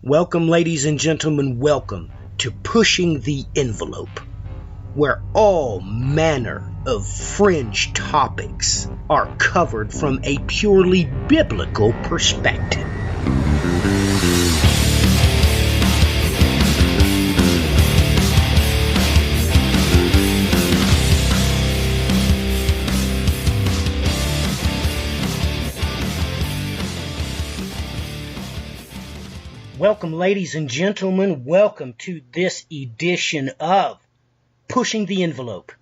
Welcome, ladies and gentlemen, welcome to Pushing the Envelope, where all manner of fringe topics are covered from a purely biblical perspective. Welcome, ladies and gentlemen. Welcome to this edition of Pushing the Envelope.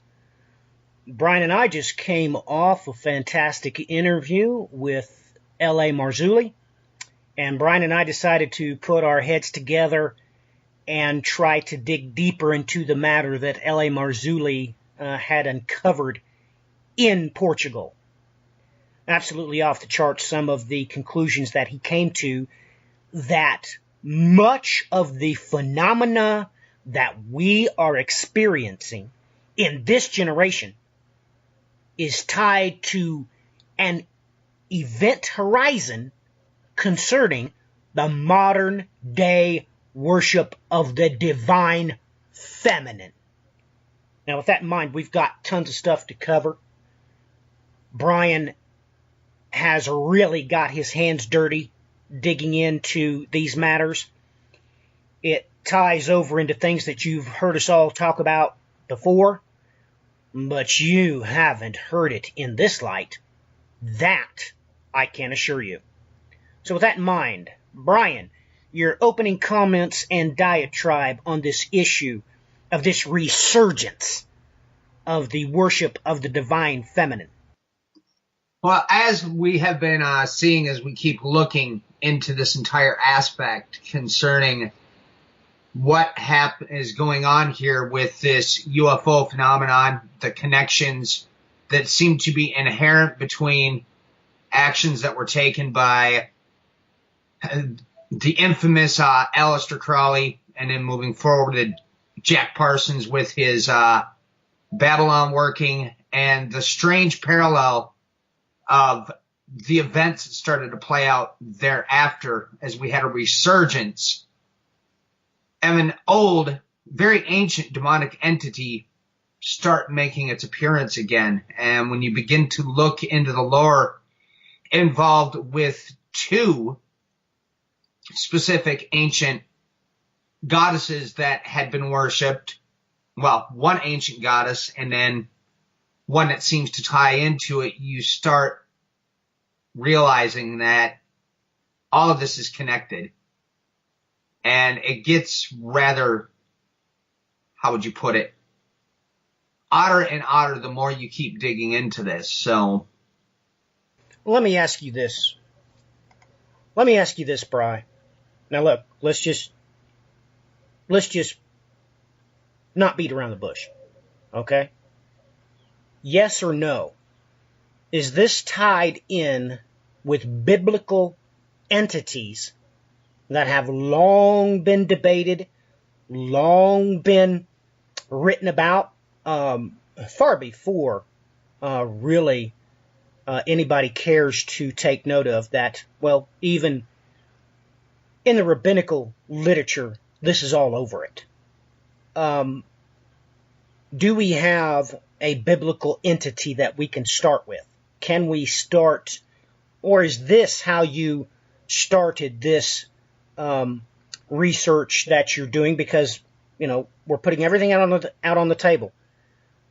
Brian and I just came off a fantastic interview with L.A. Marzulli, and Brian and I decided to put our heads together and try to dig deeper into the matter that L.A. Marzulli had uncovered in Portugal. Absolutely off the charts, some of the conclusions that he came to, that much of the phenomena that we are experiencing in this generation is tied to an event horizon concerning the modern day worship of the divine feminine. Now, with that in mind, we've got tons of stuff to cover. Brian has really got his hands dirty digging into these matters. It ties over into things that you've heard us all talk about before, but you haven't heard it in this light. That I can assure you. So with that in mind, Brian, your opening comments and diatribe on this issue of this resurgence of the worship of the divine feminine. Well, as we have been seeing as we keep looking into this entire aspect concerning what is going on here with this UFO phenomenon, the connections that seem to be inherent between actions that were taken by the infamous Aleister Crowley, and then moving forward to Jack Parsons with his Babalon Working, and the strange parallel of the events that started to play out thereafter as we had a resurgence of an old, very ancient demonic entity start making its appearance again. And when you begin to look into the lore involved with two specific ancient goddesses that had been worshipped, well, one ancient goddess and then one that seems to tie into it, you start realizing that all of this is connected. And it gets rather, how would you put it, odder and odder the more you keep digging into this. So, well, let me ask you this, Bri. Now look, let's just not beat around the bush, okay? Yes or no? Is this tied in with biblical entities that have long been debated, long been written about, far before really anybody cares to take note of that? Well, even in the rabbinical literature, this is all over it. Do we have a biblical entity that we can start with? Can we start, or is this how you started this research that you're doing? Because, you know, we're putting everything out on the table.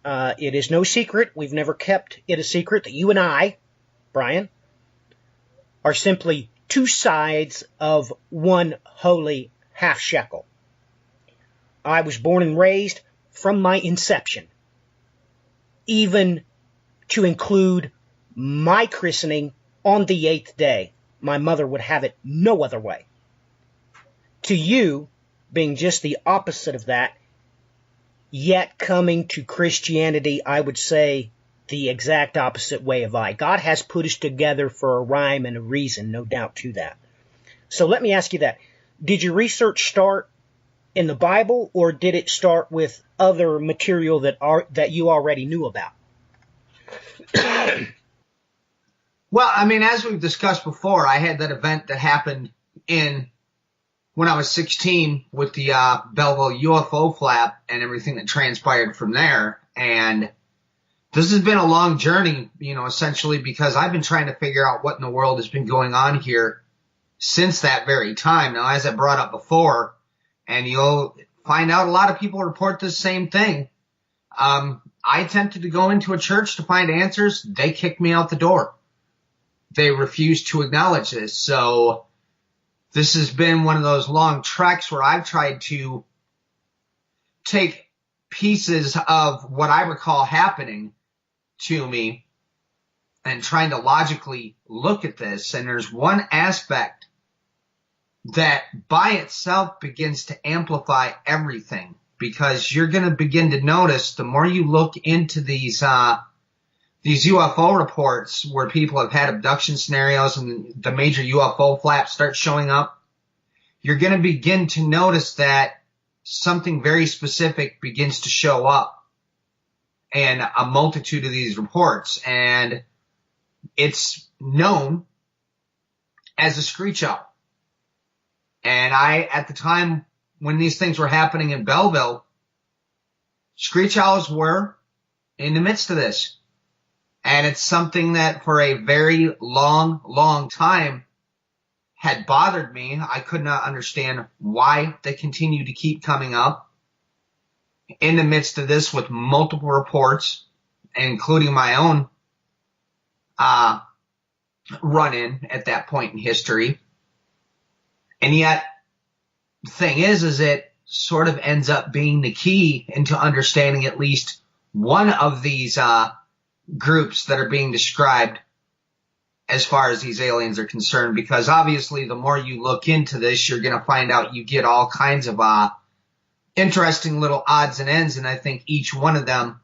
It is no secret. We've never kept it a secret that you and I, Brian, are simply two sides of one holy half shekel. I was born and raised from my inception, even to include my christening on the 8th day. My mother would have it no other way. To you, being just the opposite of that, yet coming to Christianity, I would say the exact opposite way of I. God has put us together for a rhyme and a reason, no doubt to that. So let me ask you that. Did your research start in the Bible, or did it start with other material that you already knew about? Well, I mean, as we've discussed before, I had that event that happened in when I was 16 with the Belleville UFO flap and everything that transpired from there. And this has been a long journey, essentially because I've been trying to figure out what in the world has been going on here since that very time. Now, as I brought up before, and you'll find out a lot of people report the same thing. I attempted to go into a church to find answers. They kicked me out the door. They refused to acknowledge this. So this has been one of those long treks where I've tried to take pieces of what I recall happening to me and trying to logically look at this. And there's one aspect that by itself begins to amplify everything, because you're going to begin to notice the more you look into these UFO reports where people have had abduction scenarios and the major UFO flaps start showing up, you're going to begin to notice that something very specific begins to show up in a multitude of these reports. And it's known as a screech owl. And at the time when these things were happening in Belleville, screech owls were in the midst of this. And it's something that for a very long, long time had bothered me. I could not understand why they continue to keep coming up in the midst of this with multiple reports, including my own run-in at that point in history. And yet, the thing is it sort of ends up being the key into understanding at least one of these groups that are being described as far as these aliens are concerned, because obviously the more you look into this, you're going to find out you get all kinds of interesting little odds and ends, and I think each one of them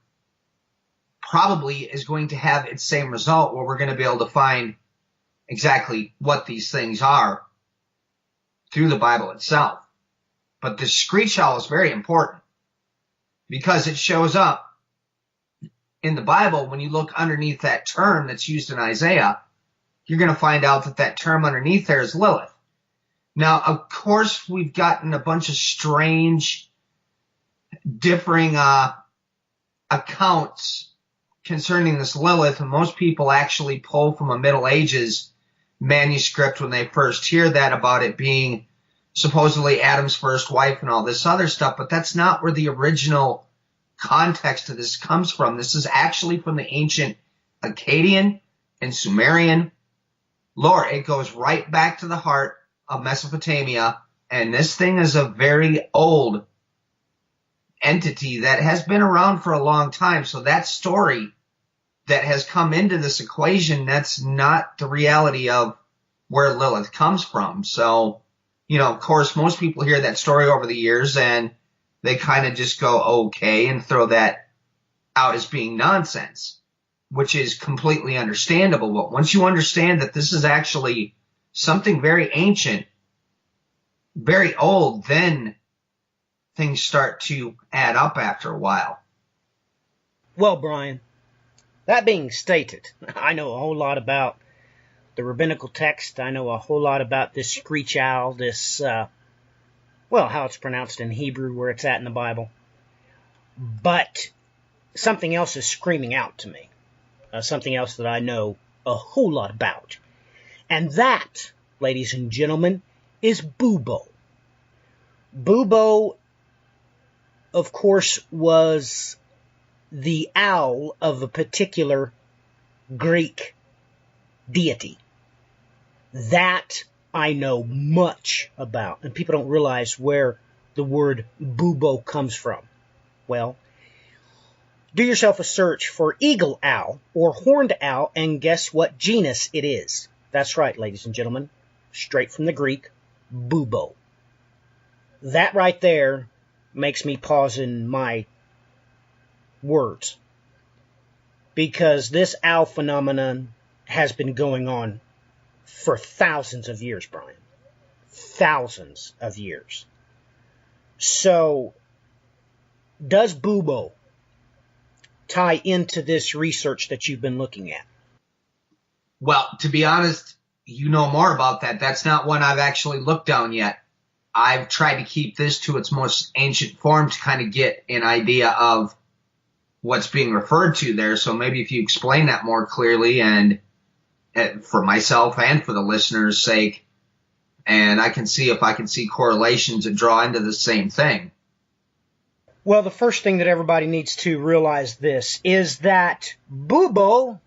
probably is going to have its same result, where we're going to be able to find exactly what these things are through the Bible itself. But the screech owl is very important because it shows up in the Bible. When you look underneath that term that's used in Isaiah, you're going to find out that that term underneath there is Lilith. Now, of course, we've gotten a bunch of strange, differing accounts concerning this Lilith, and most people actually pull from a Middle Ages manuscript when they first hear that, about it being supposedly Adam's first wife and all this other stuff, but that's not where the original context of this comes from. This is actually from the ancient Akkadian and Sumerian lore. It goes right back to the heart of Mesopotamia, and this thing is a very old entity that has been around for a long time. So that story that has come into this equation, that's not the reality of where Lilith comes from. So, of course, most people hear that story over the years and they kind of just go, okay, and throw that out as being nonsense, which is completely understandable. But once you understand that this is actually something very ancient, very old, then things start to add up after a while. Well, Brian, that being stated, I know a whole lot about the rabbinical text. I know a whole lot about this screech owl, this, how it's pronounced in Hebrew, where it's at in the Bible. But something else is screaming out to me, something else that I know a whole lot about. And that, ladies and gentlemen, is Bubo. Bubo, of course, was the owl of a particular Greek deity. That I know much about, and people don't realize where the word Bubo comes from. Well, do yourself a search for eagle owl or horned owl, and guess what genus it is. That's right, ladies and gentlemen, straight from the Greek, Bubo. That right there makes me pause in my words, because this owl phenomenon has been going on for thousands of years, Brian. Thousands of years. So, does Bubo tie into this research that you've been looking at? Well, to be honest, you know more about that. That's not one I've actually looked down yet. I've tried to keep this to its most ancient form to kind of get an idea of what's being referred to there. So maybe if you explain that more clearly, and for myself and for the listeners' sake, and I can see if I can see correlations that draw into the same thing. Well, the first thing that everybody needs to realize this is that Bubo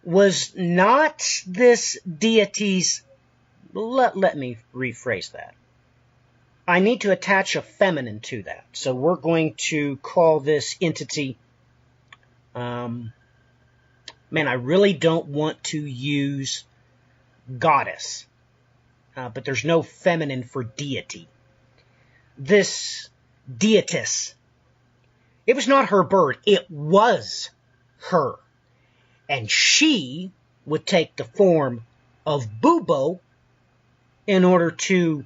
was not this deity's... Let me rephrase that. I need to attach a feminine to that. So we're going to call this entity... man, I really don't want to use goddess. But there's no feminine for deity. This deitess, it was not her bird. It was her. And she would take the form of Bubo in order to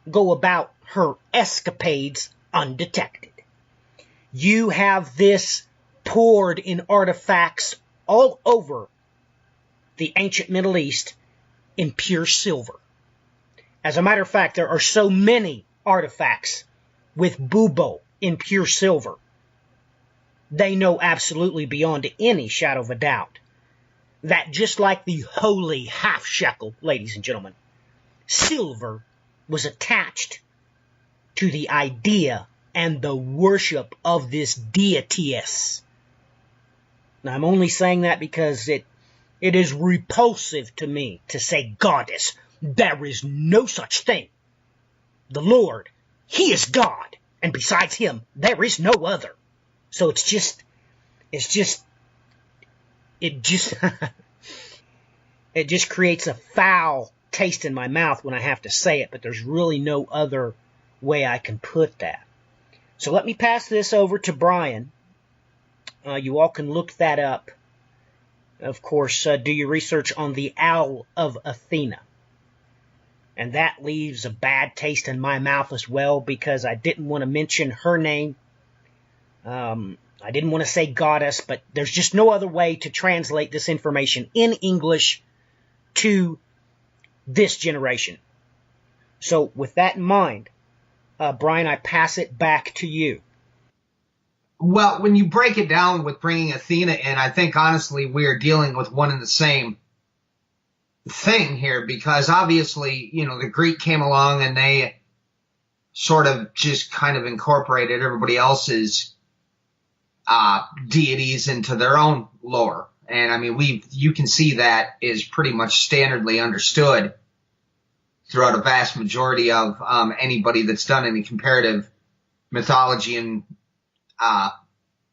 go about her escapades undetected. You have this poured in artifacts all over the ancient Middle East in pure silver. As a matter of fact, there are so many artifacts with Bubo in pure silver. They know absolutely beyond any shadow of a doubt that just like the holy half shekel, ladies and gentlemen, silver was attached to the idea and the worship of this deitess. Now, I'm only saying that because it is repulsive to me to say goddess. There is no such thing. The Lord, He is God, and besides Him, there is no other. So it just creates a foul taste in my mouth when I have to say it, but there's really no other way I can put that. So let me pass this over to Brian. You all can look that up. Of course, do your research on the Owl of Athena. And that leaves a bad taste in my mouth as well, because I didn't want to mention her name. I didn't want to say goddess, but there's just no other way to translate this information in English to this generation. So with that in mind, Brian, I pass it back to you. Well, when you break it down with bringing Athena in, I think honestly we are dealing with one and the same thing here, because obviously, the Greek came along and they sort of just kind of incorporated everybody else's deities into their own lore. And I mean, you can see that is pretty much standardly understood throughout a vast majority of anybody that's done any comparative mythology and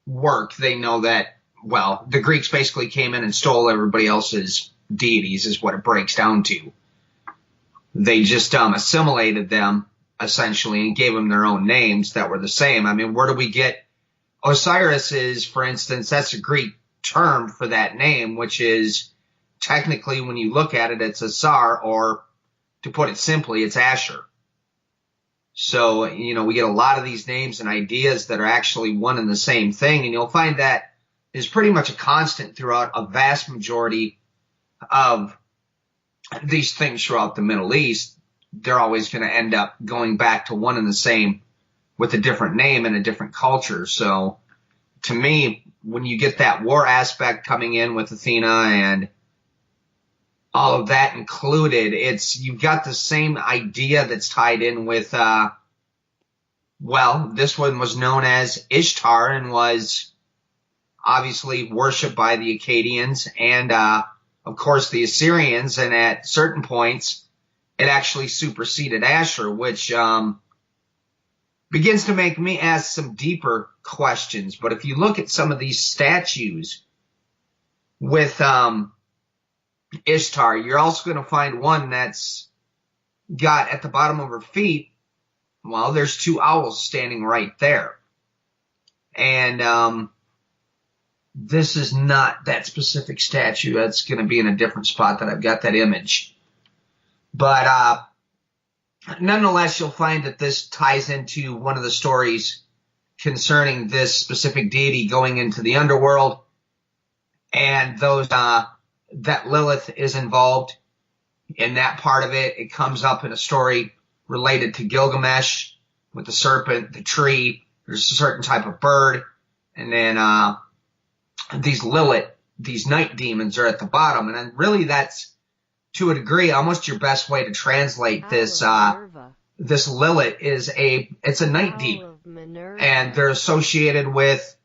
work. They know that, well, the Greeks basically came in and stole everybody else's deities is what it breaks down to. They just assimilated them essentially and gave them their own names that were the same. I mean, where do we get Osiris is, for instance, that's a Greek term for that name, which is technically, when you look at it, it's Asar, or to put it simply, it's Asher. So, we get a lot of these names and ideas that are actually one and the same thing, and you'll find that is pretty much a constant throughout a vast majority of these things throughout the Middle East. They're always going to end up going back to one and the same with a different name and a different culture. So to me, when you get that war aspect coming in with Athena and all of that included, you've got the same idea that's tied in with, this one was known as Ishtar and was obviously worshipped by the Akkadians and, of course, the Assyrians. And at certain points, it actually superseded Asher, which begins to make me ask some deeper questions. But if you look at some of these statues with Ishtar, you're also going to find one that's got at the bottom of her feet, there's two owls standing right there. And this is not that specific statue. That's going to be in a different spot that I've got that image. But nonetheless, you'll find that this ties into one of the stories concerning this specific deity going into the underworld, and those that Lilith is involved in that part of it. It comes up in a story related to Gilgamesh with the serpent, the tree. There's a certain type of bird. And then these Lilith, these night demons are at the bottom. And then really that's, to a degree, almost your best way to translate this. This Lilith is it's a night demon. And they're associated with,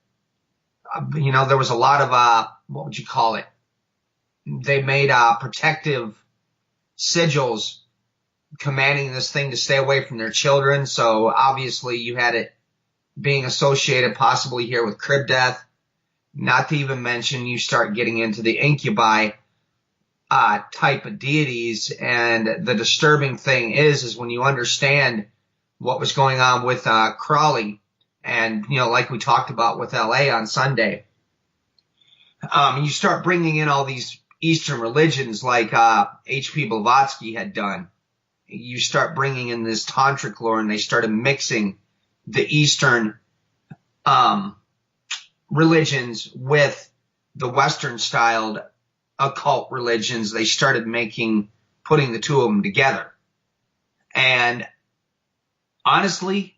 there was a lot of, what would you call it? They made protective sigils commanding this thing to stay away from their children. So obviously you had it being associated possibly here with crib death. Not to even mention you start getting into the incubi type of deities. And the disturbing thing is when you understand what was going on with Crowley and, like we talked about with LA on Sunday, you start bringing in all these Eastern religions like H.P. Blavatsky had done. You start bringing in this tantric lore, and they started mixing the Eastern religions with the Western-styled occult religions. They started putting the two of them together. And honestly,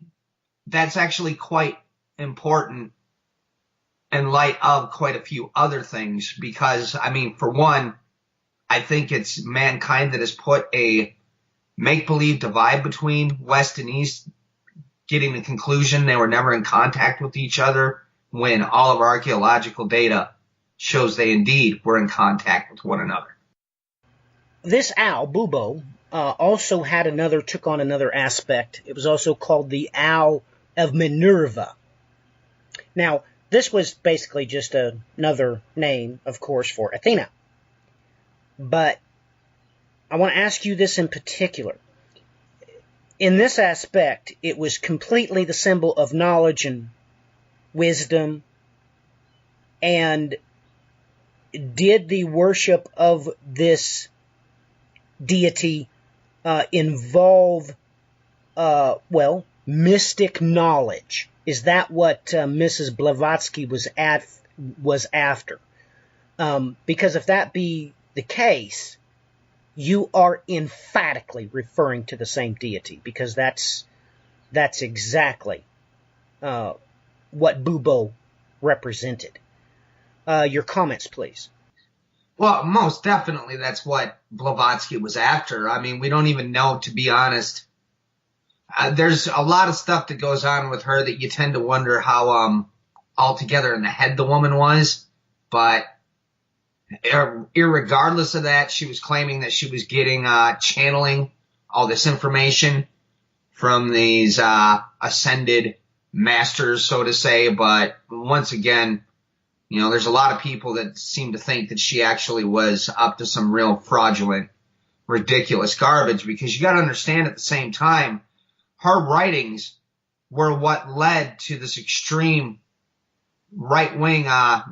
that's actually quite important in light of quite a few other things, because, for one, I think it's mankind that has put a make-believe divide between West and East, getting the conclusion they were never in contact with each other, when all of our archaeological data shows they indeed were in contact with one another. This owl, Bubo, also took on another aspect. It was also called the Owl of Minerva. Now, this was basically just another name, of course, for Athena. But I want to ask you this in particular. In this aspect, it was completely the symbol of knowledge and wisdom. And did the worship of this deity involve, mystic knowledge? Is that what Mrs. Blavatsky was after? Because if that be the case, you are emphatically referring to the same deity, because that's exactly what Bubo represented. Your comments, please. Well, most definitely that's what Blavatsky was after. We don't even know, to be honest. There's a lot of stuff that goes on with her that you tend to wonder how altogether in the head the woman was. But irregardless of that, she was claiming that she was getting channeling all this information from these ascended masters, so to say. But once again, there's a lot of people that seem to think that she actually was up to some real fraudulent, ridiculous garbage, because you got to understand at the same time, her writings were what led to this extreme right-wing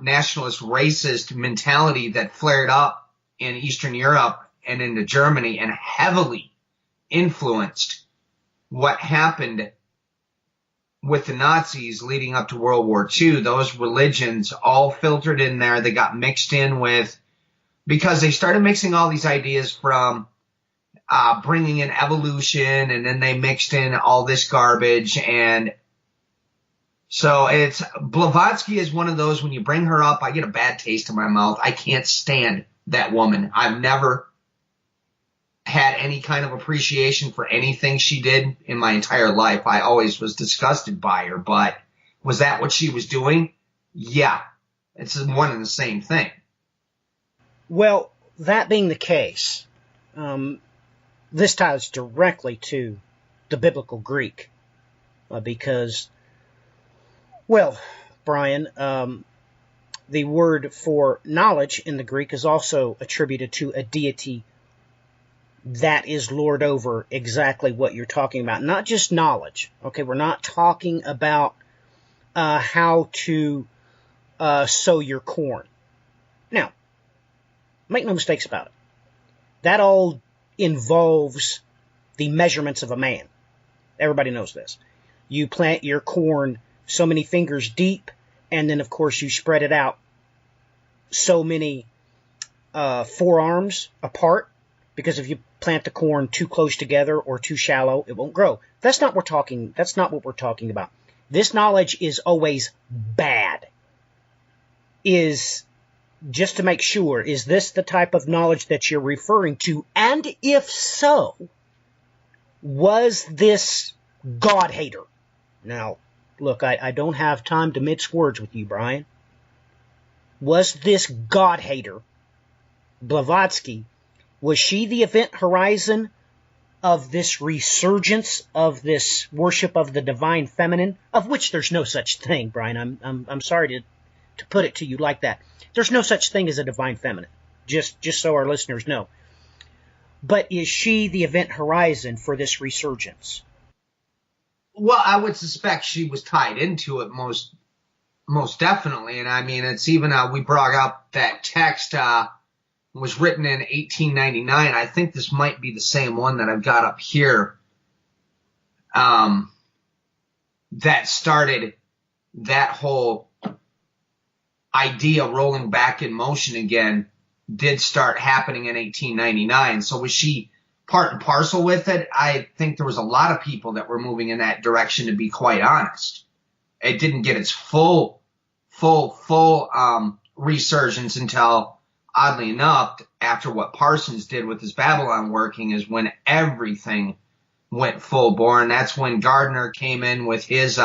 nationalist racist mentality that flared up in Eastern Europe and into Germany and heavily influenced what happened with the Nazis leading up to World War II. Those religions all filtered in there. They got mixed in with, because they started mixing all these ideas from bringing in evolution, and then they mixed in all this garbage. And so Blavatsky is one of those, when you bring her up, I get a bad taste in my mouth. I can't stand that woman. I've never had any kind of appreciation for anything she did in my entire life. I always was disgusted by her, but was that what she was doing? Yeah. It's one and the same thing. Well, that being the case, this ties directly to the biblical Greek, because, Brian, the word for knowledge in the Greek is also attributed to a deity that is lord over exactly what you're talking about. Not just knowledge. Okay, we're not talking about how to sow your corn. Now, make no mistakes about it. That all involves the measurements of a man. Everybody knows this. You plant your corn so many fingers deep, and then, of course, you spread it out so many forearms apart. Because if you plant the corn too close together or too shallow, it won't grow. That's not what we're talking about. This knowledge is always bad. Is just to make sure, is this the type of knowledge that you're referring to? And if so, was this God hater? Now, look, I don't have time to mix words with you, Brian. Was this God hater, Blavatsky, was she the event horizon of this resurgence of this worship of the divine feminine, of which there's no such thing, Brian? I'm sorry to put it to you like that. There's no such thing as a divine feminine, just so our listeners know. But is she the event horizon for this resurgence? Well, I would suspect she was tied into it most definitely. And I mean, it's even, we brought up that text, was written in 1899. I think this might be the same one that I've got up here, that started that whole idea rolling back in motion again, did start happening in 1899. So was she part and parcel with it? I think there was a lot of people that were moving in that direction, to be quite honest. It didn't get its full resurgence until, oddly enough, after what Parsons did with his Babalon Working, is when everything went full bore. And that's when Gardner came in with his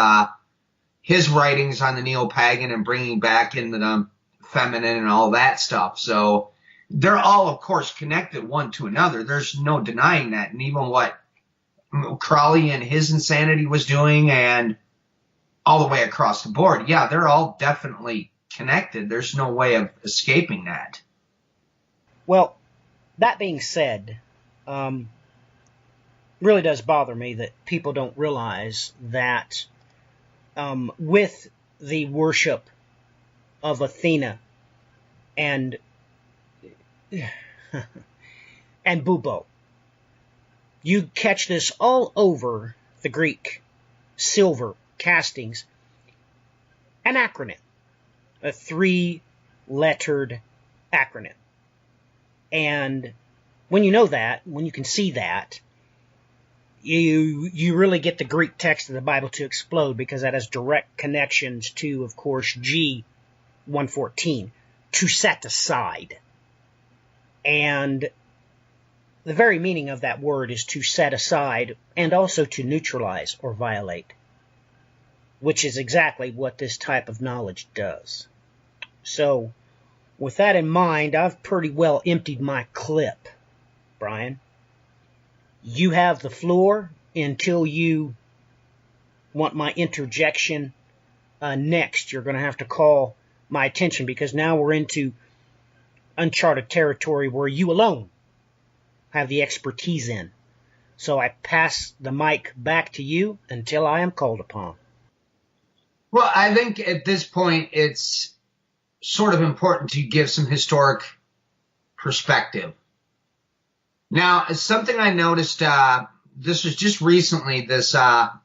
writings on the neo-pagan and bringing back in the feminine and all that stuff. So they're all, of course, connected one to another. There's no denying that. And even what Crowley and his insanity was doing, and all the way across the board, yeah, they're all definitely connected. There's no way of escaping that. Well, that being said, really does bother me that people don't realize that with the worship of Athena and Bubo, you catch this all over the Greek silver castings, an acronym, a 3-lettered acronym. And when you know that, when you can see that, you really get the Greek text of the Bible to explode, because that has direct connections to, of course, G 114, to set aside. And the very meaning of that word is to set aside, and also to neutralize or violate, which is exactly what this type of knowledge does. So, with that in mind, I've pretty well emptied my clip, Brian. You have the floor until you want my interjection next. You're going to have to call my attention, because now we're into uncharted territory where you alone have the expertise in. So I pass the mic back to you until I am called upon. Well, I think at this point it's sort of important to give some historic perspective. Now, something I noticed, this was just recently, this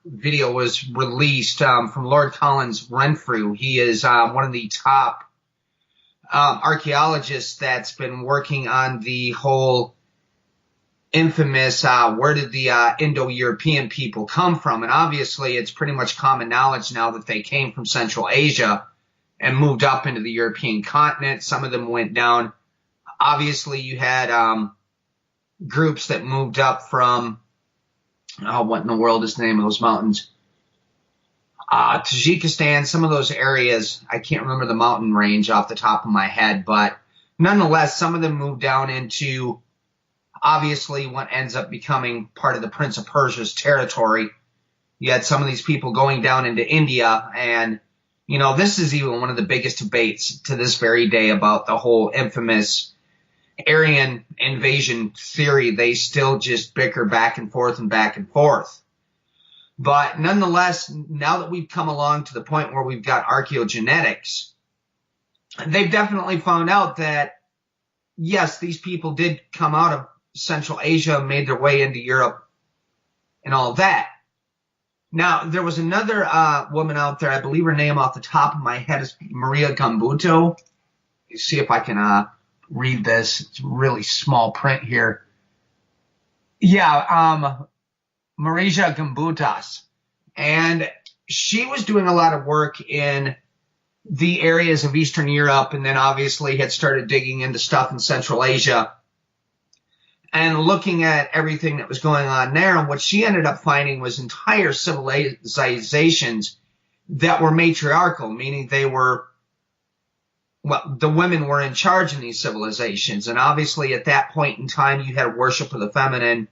video was released from Lord Collins Renfrew. He is one of the top archaeologists that's been working on the whole infamous, where did the Indo-European people come from? And obviously it's pretty much common knowledge now that they came from Central Asia and moved up into the European continent. Some of them went down. Obviously you had groups that moved up from, what in the world is the name of those mountains? Tajikistan, some of those areas. I can't remember the mountain range off the top of my head, but nonetheless, some of them moved down into, obviously, what ends up becoming part of the Prince of Persia's territory. You had some of these people going down into India, and, you know, this is even one of the biggest debates to this very day about the whole infamous Aryan invasion theory. They still just bicker back and forth and back and forth. But nonetheless, now that we've come along to the point where we've got archaeogenetics, they've definitely found out that, yes, these people did come out of Central Asia, made their way into Europe, and all that. Now, there was another woman out there, I believe her name off the top of my head is Maria Gambuto. See if I can read this. It's really small print here. Yeah, Marija Gimbutas. And she was doing a lot of work in the areas of Eastern Europe, and then obviously had started digging into stuff in Central Asia and looking at everything that was going on there. And what she ended up finding was entire civilizations that were matriarchal, meaning they were, well, the women were in charge in these civilizations. And obviously at that point in time, you had worship of the feminine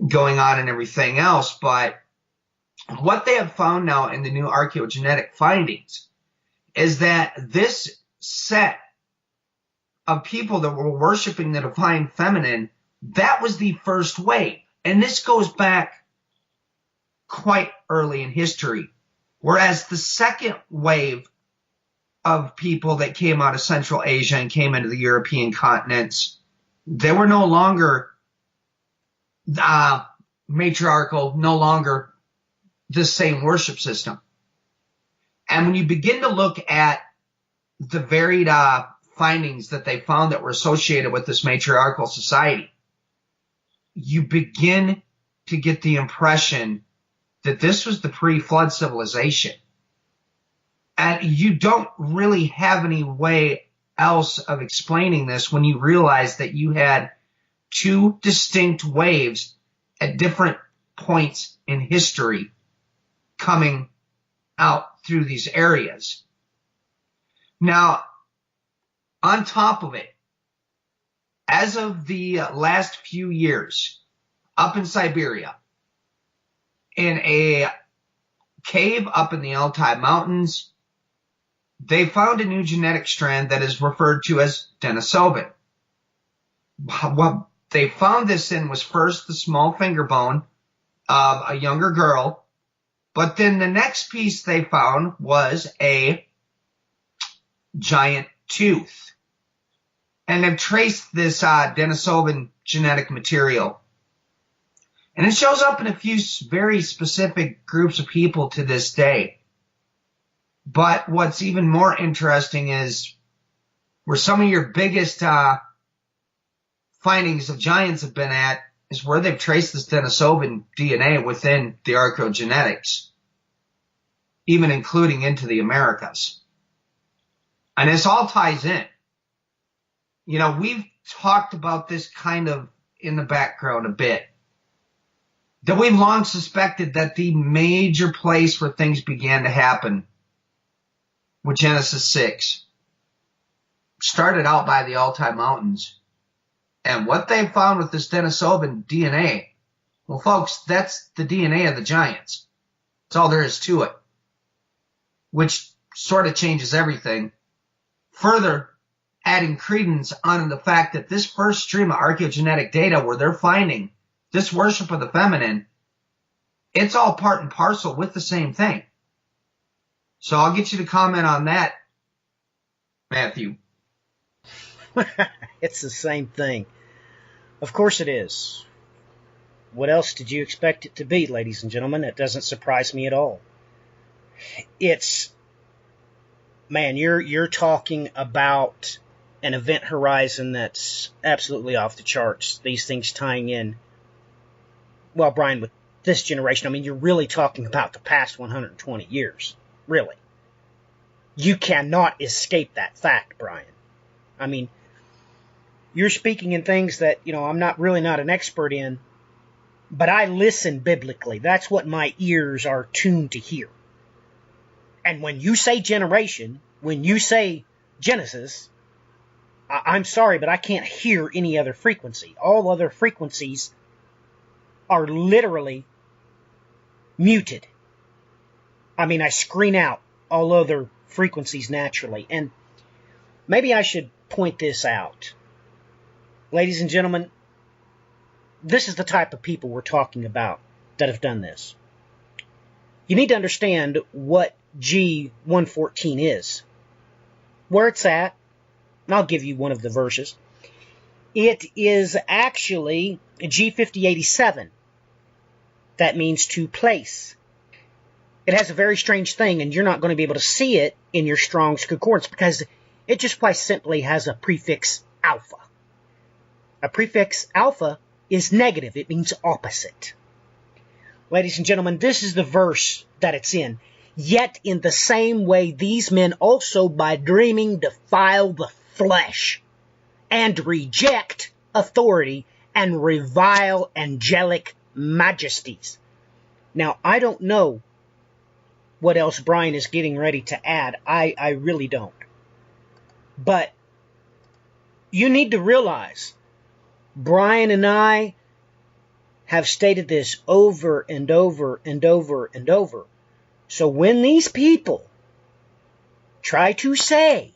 going on and everything else. But what they have found now in the new archaeogenetic findings is that this set of people that were worshiping the divine feminine, that was the first wave. And this goes back quite early in history. Whereas the second wave of people that came out of Central Asia and came into the European continents, they were no longer matriarchal, no longer the same worship system. And when you begin to look at the varied findings that they found that were associated with this matriarchal society, you begin to get the impression that this was the pre-flood civilization. And you don't really have any way else of explaining this when you realize that you had two distinct waves at different points in history coming out through these areas. Now, on top of it, as of the last few years, up in Siberia, in a cave up in the Altai Mountains, they found a new genetic strand that is referred to as Denisovan. What they found this in was first the small finger bone of a younger girl, but then the next piece they found was a giant tooth. And they've traced this Denisovan genetic material. And it shows up in a few very specific groups of people to this day. But what's even more interesting is where some of your biggest findings of giants have been at is where they've traced this Denisovan DNA within the archaeogenetics, even including into the Americas. And this all ties in. You know, we've talked about this kind of in the background a bit, that we've long suspected that the major place where things began to happen with Genesis 6 started out by the Altai Mountains. And what they found with this Denisovan DNA, well, folks, that's the DNA of the giants. That's all there is to it, which sort of changes everything. Further adding credence on the fact that this first stream of archaeogenetic data where they're finding this worship of the feminine, it's all part and parcel with the same thing. So I'll get you to comment on that, Matthew. It's the same thing. Of course it is. What else did you expect it to be, ladies and gentlemen? It doesn't surprise me at all. It's, man, you're talking about an event horizon that's absolutely off the charts. These things tying in, well, Brian, with this generation, I mean, you're really talking about the past 120 years. Really. You cannot escape that fact, Brian. I mean, you're speaking in things that, you know, I'm not an expert in, but I listen biblically. That's what my ears are tuned to hear. And when you say generation, when you say Genesis, I'm sorry, but I can't hear any other frequency. All other frequencies are literally muted. I mean, I screen out all other frequencies naturally. And maybe I should point this out. Ladies and gentlemen, this is the type of people we're talking about that have done this. You need to understand what G114 is, where it's at, and I'll give you one of the verses. It is actually G5087. That means to place. It has a very strange thing, and you're not going to be able to see it in your Strong's Concordance because it just quite simply has a prefix alpha. A prefix alpha is negative. It means opposite. Ladies and gentlemen, this is the verse that it's in. Yet in the same way, these men also by dreaming defile the flesh and reject authority and revile angelic majesties. Now, I don't know what else Brian is getting ready to add. I really don't. But you need to realize, Brian and I have stated this over and over and over and over. So when these people try to say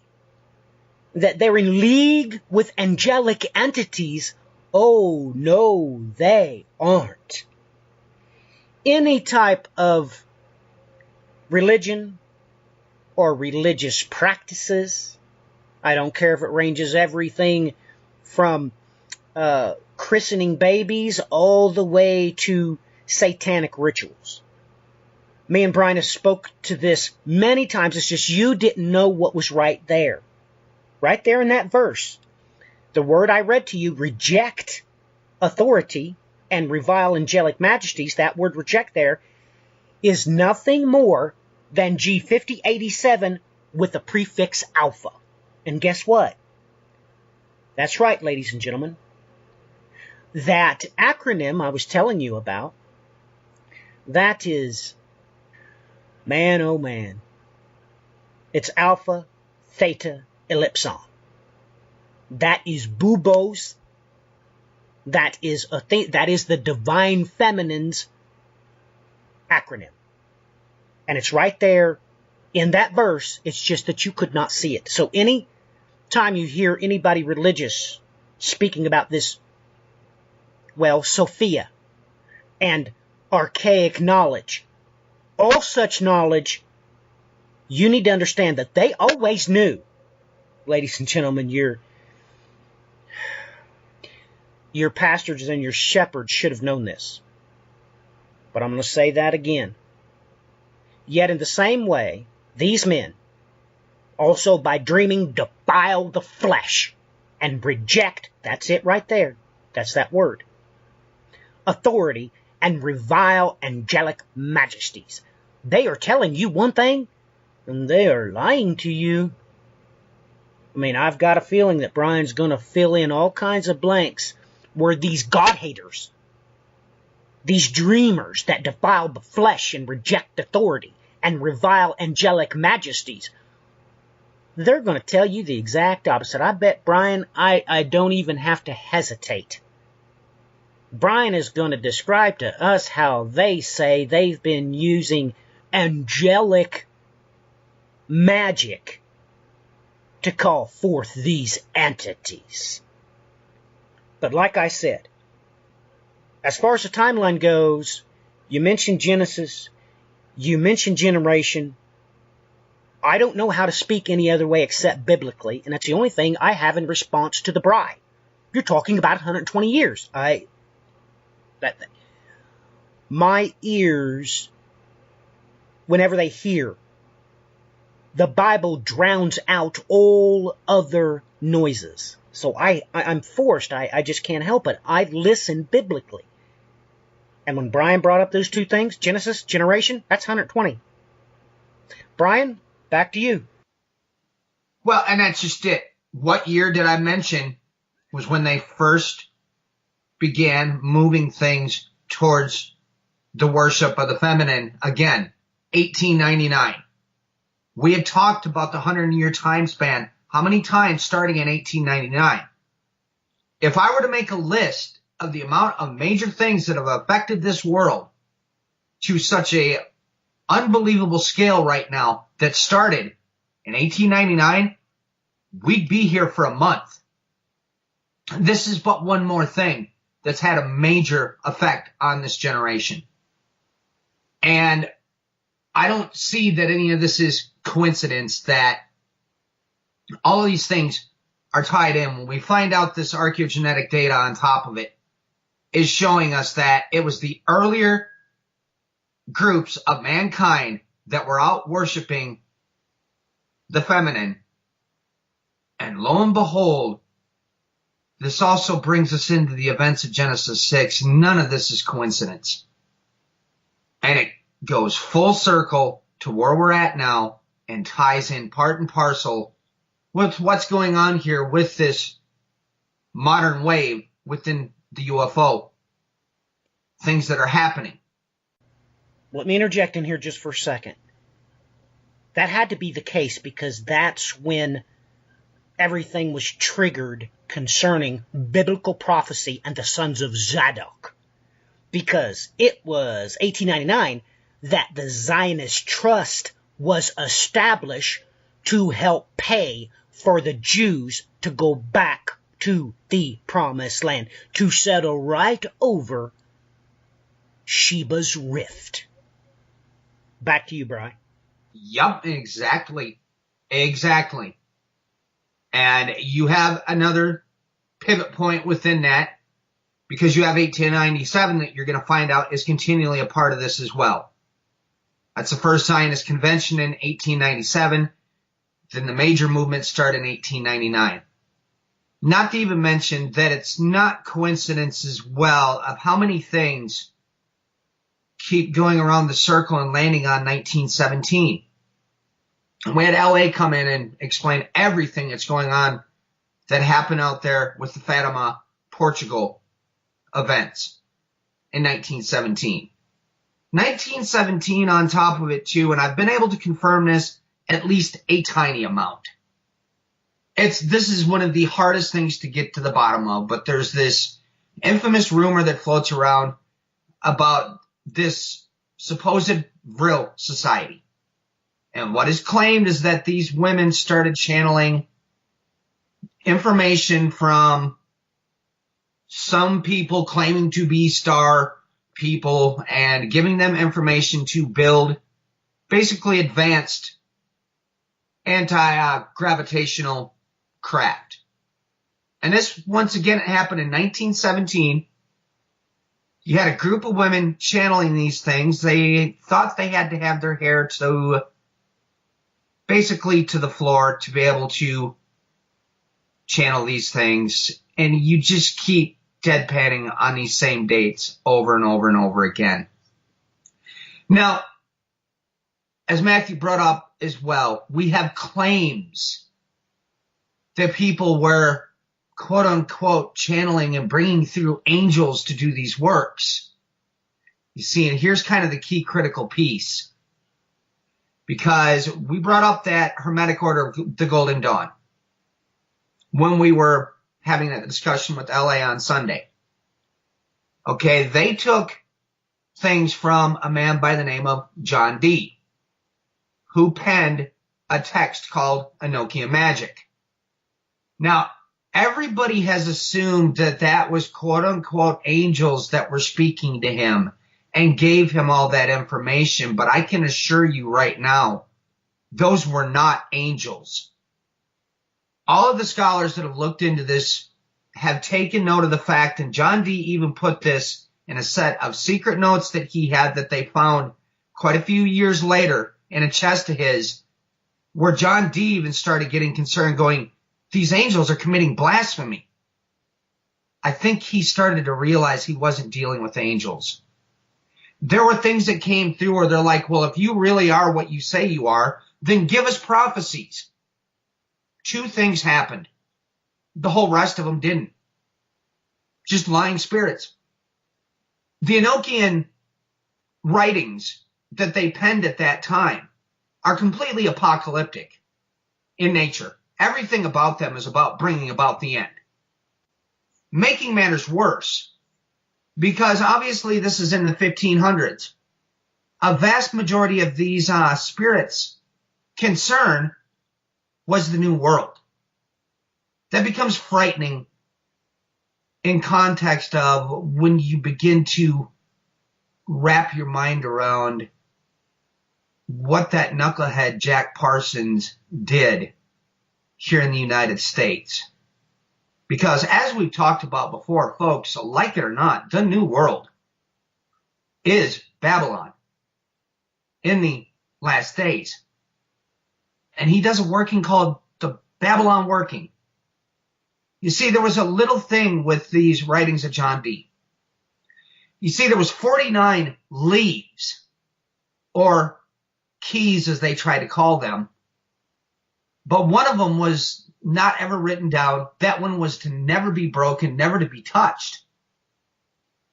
that they're in league with angelic entities, oh no, they aren't. Any type of religion or religious practices, I don't care if it ranges everything from christening babies all the way to satanic rituals. Me and Brian have spoke to this many times. It's just you didn't know what was right there. Right there in that verse. The word I read to you, reject authority and revile angelic majesties, that word reject there, is nothing more than G5087 with the prefix alpha. And guess what? That's right, ladies and gentlemen. That acronym I was telling you about, that is, man, oh man, it's Alpha, Theta, Ellipson. That is Bubo's. That is the Divine Feminine's acronym. And it's right there in that verse. It's just that you could not see it. So any time you hear anybody religious speaking about this, well, Sophia and archaic knowledge, all such knowledge, you need to understand that they always knew. Ladies and gentlemen, your pastors and your shepherds should have known this. But I'm going to say that again. Yet in the same way, these men also by dreaming defile the flesh and reject, that's it right there, that's that word, authority and revile angelic majesties. They are telling you one thing and they are lying to you. I mean, I've got a feeling that Brian's going to fill in all kinds of blanks where these God-haters, these dreamers that defile the flesh and reject authority and revile angelic majesties, they're going to tell you the exact opposite. I bet, Brian, I don't even have to hesitate. Brian is going to describe to us how they say they've been using angelic magic to call forth these entities. But like I said, as far as the timeline goes, you mentioned Genesis, you mentioned generation. I don't know how to speak any other way except biblically, and that's the only thing I have in response to the bride. You're talking about 120 years. My ears, whenever they hear, the Bible drowns out all other noises. So I'm forced, I just can't help it. I listen biblically. And when Brian brought up those two things, Genesis, generation, that's 120. Brian, back to you. Well, and that's just it. What year did I mention was when they first began moving things towards the worship of the feminine? Again, 1899. We had talked about the 100-year time span. How many times starting in 1899? If I were to make a list of the amount of major things that have affected this world to such a unbelievable scale right now that started in 1899, we'd be here for a month. This is but one more thing that's had a major effect on this generation. And I don't see that any of this is coincidence, that all of these things are tied in. When we find out this archaeogenetic data on top of it is showing us that it was the earlier groups of mankind that were out worshiping the feminine. And lo and behold, this also brings us into the events of Genesis 6. None of this is coincidence. And it goes full circle to where we're at now and ties in part and parcel with what's going on here with this modern wave within the UFO. Things that are happening. Let me interject in here just for a second. That had to be the case because that's when everything was triggered concerning biblical prophecy and the sons of Zadok. Because it was 1899 that the Zionist Trust was established to help pay for the Jews to go back to the Promised Land, to settle right over Sheba's Rift. Back to you, Brian. Yup, exactly. Exactly. And you have another pivot point within that, because you have 1897 that you're going to find out is continually a part of this as well. That's the first Zionist convention in 1897. Then the major movements start in 1899. Not to even mention that it's not coincidence as well of how many things keep going around the circle and landing on 1917. And we had LA come in and explain everything that's going on that happened out there with the Fatima, Portugal events in 1917. 1917 on top of it too, and I've been able to confirm this at least a tiny amount. This is one of the hardest things to get to the bottom of, but there's this infamous rumor that floats around about this supposed Vril society. And what is claimed is that these women started channeling information from some people claiming to be star people and giving them information to build basically advanced anti-gravitational craft. And this, once again, happened in 1917. You had a group of women channeling these things. They thought they had to have their hair to basically to the floor to be able to channel these things. And you just keep deadpanning on these same dates over and over and over again. Now, as Matthew brought up as well, we have claims that people were quote unquote channeling and bringing through angels to do these works. You see, and here's kind of the key critical piece, because we brought up that Hermetic Order of the Golden Dawn when we were having that discussion with LA on Sunday. Okay, they took things from a man by the name of John Dee, who penned a text called Enochian Magic. Now, everybody has assumed that that was quote-unquote angels that were speaking to him and gave him all that information, but I can assure you right now, those were not angels. All of the scholars that have looked into this have taken note of the fact, and John Dee even put this in a set of secret notes that he had that they found quite a few years later in a chest of his, where John Dee even started getting concerned, going, these angels are committing blasphemy. I think he started to realize he wasn't dealing with angels. There were things that came through where they're like, well, if you really are what you say you are, then give us prophecies. Two things happened. The whole rest of them didn't. Just lying spirits. The Enochian writings that they penned at that time are completely apocalyptic in nature. Everything about them is about bringing about the end. Making matters worse, because obviously this is in the 1500s. A vast majority of these spirits' concern was the New World. That becomes frightening in context of when you begin to wrap your mind around what that knucklehead Jack Parsons did here in the United States. Because as we've talked about before, folks, like it or not, the New World is Babylon in the last days. And he does a working called the Babalon Working. You see, there was a little thing with these writings of John Dee. You see, there was 49 leaves, or keys as they try to call them, but one of them was not ever written down. That one was to never be broken, never to be touched.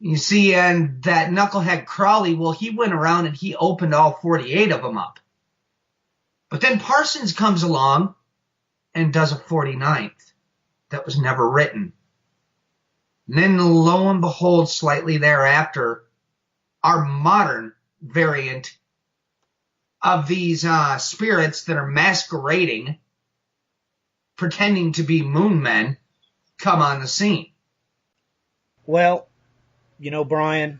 You see, and that knucklehead Crowley, well, he went around and he opened all 48 of them up. But then Parsons comes along and does a 49th that was never written. And then lo and behold, slightly thereafter, our modern variant of these spirits that are masquerading, pretending to be moon men, come on the scene. Well, you know, Brian,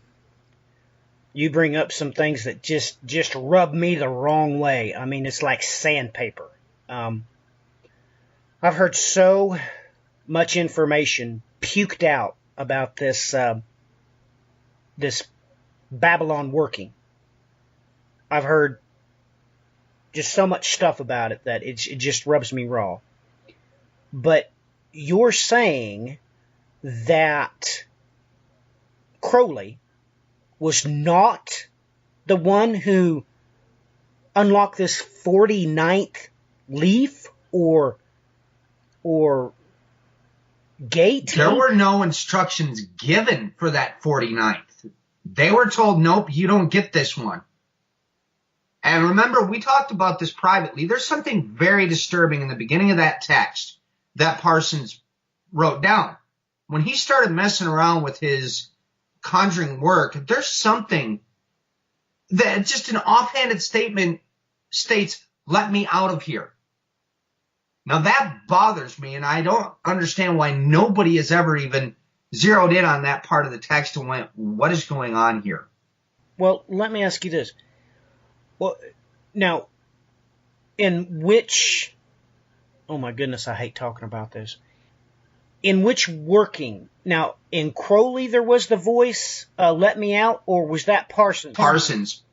you bring up some things that just rub me the wrong way. I mean, it's like sandpaper. I've heard so much information puked out about this this Babalon Working. I've heard just so much stuff about it that it just rubs me raw. But you're saying that Crowley was not the one who unlocked this 49th leaf or gate? There were no instructions given for that 49th. They were told, nope, you don't get this one. And remember, we talked about this privately. There's something very disturbing in the beginning of that text that Parsons wrote down. When he started messing around with his conjuring work, there's something that just an offhanded statement states, let me out of here. Now that bothers me, and I don't understand why nobody has ever even zeroed in on that part of the text and went, what is going on here? Well, let me ask you this. Well, now, in which, oh my goodness, I hate talking about this. In which working? Now, in Crowley there was the voice, let me out, or was that Parsons? Parsons.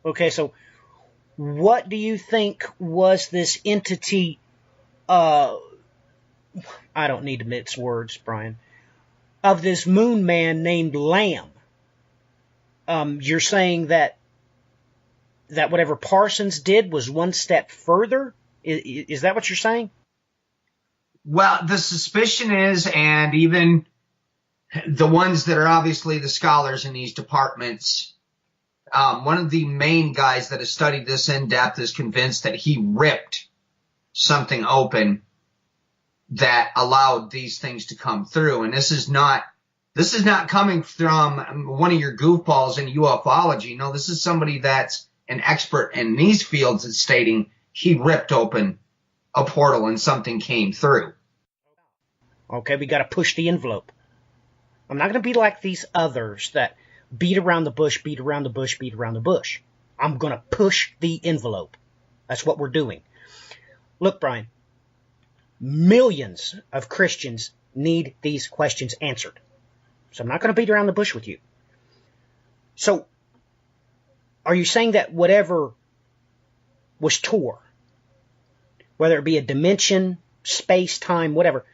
Okay, so what do you think was this entity, I don't need to mix words, Brian, of this moon man named Lamb? You're saying that whatever Parsons did was one step further? Is that what you're saying? Well, the suspicion is, and even the ones that are obviously the scholars in these departments, one of the main guys that has studied this in depth is convinced that he ripped something open that allowed these things to come through. And this is not coming from one of your goofballs in ufology. No, this is somebody that's an expert in these fields that's stating he ripped open a portal and something came through. Okay, we got to push the envelope. I'm not going to be like these others that beat around the bush, beat around the bush, beat around the bush. I'm going to push the envelope. That's what we're doing. Look, Brian, millions of Christians need these questions answered. So I'm not going to beat around the bush with you. So, are you saying that whatever was tore, whether it be a dimension, space, time, whatever,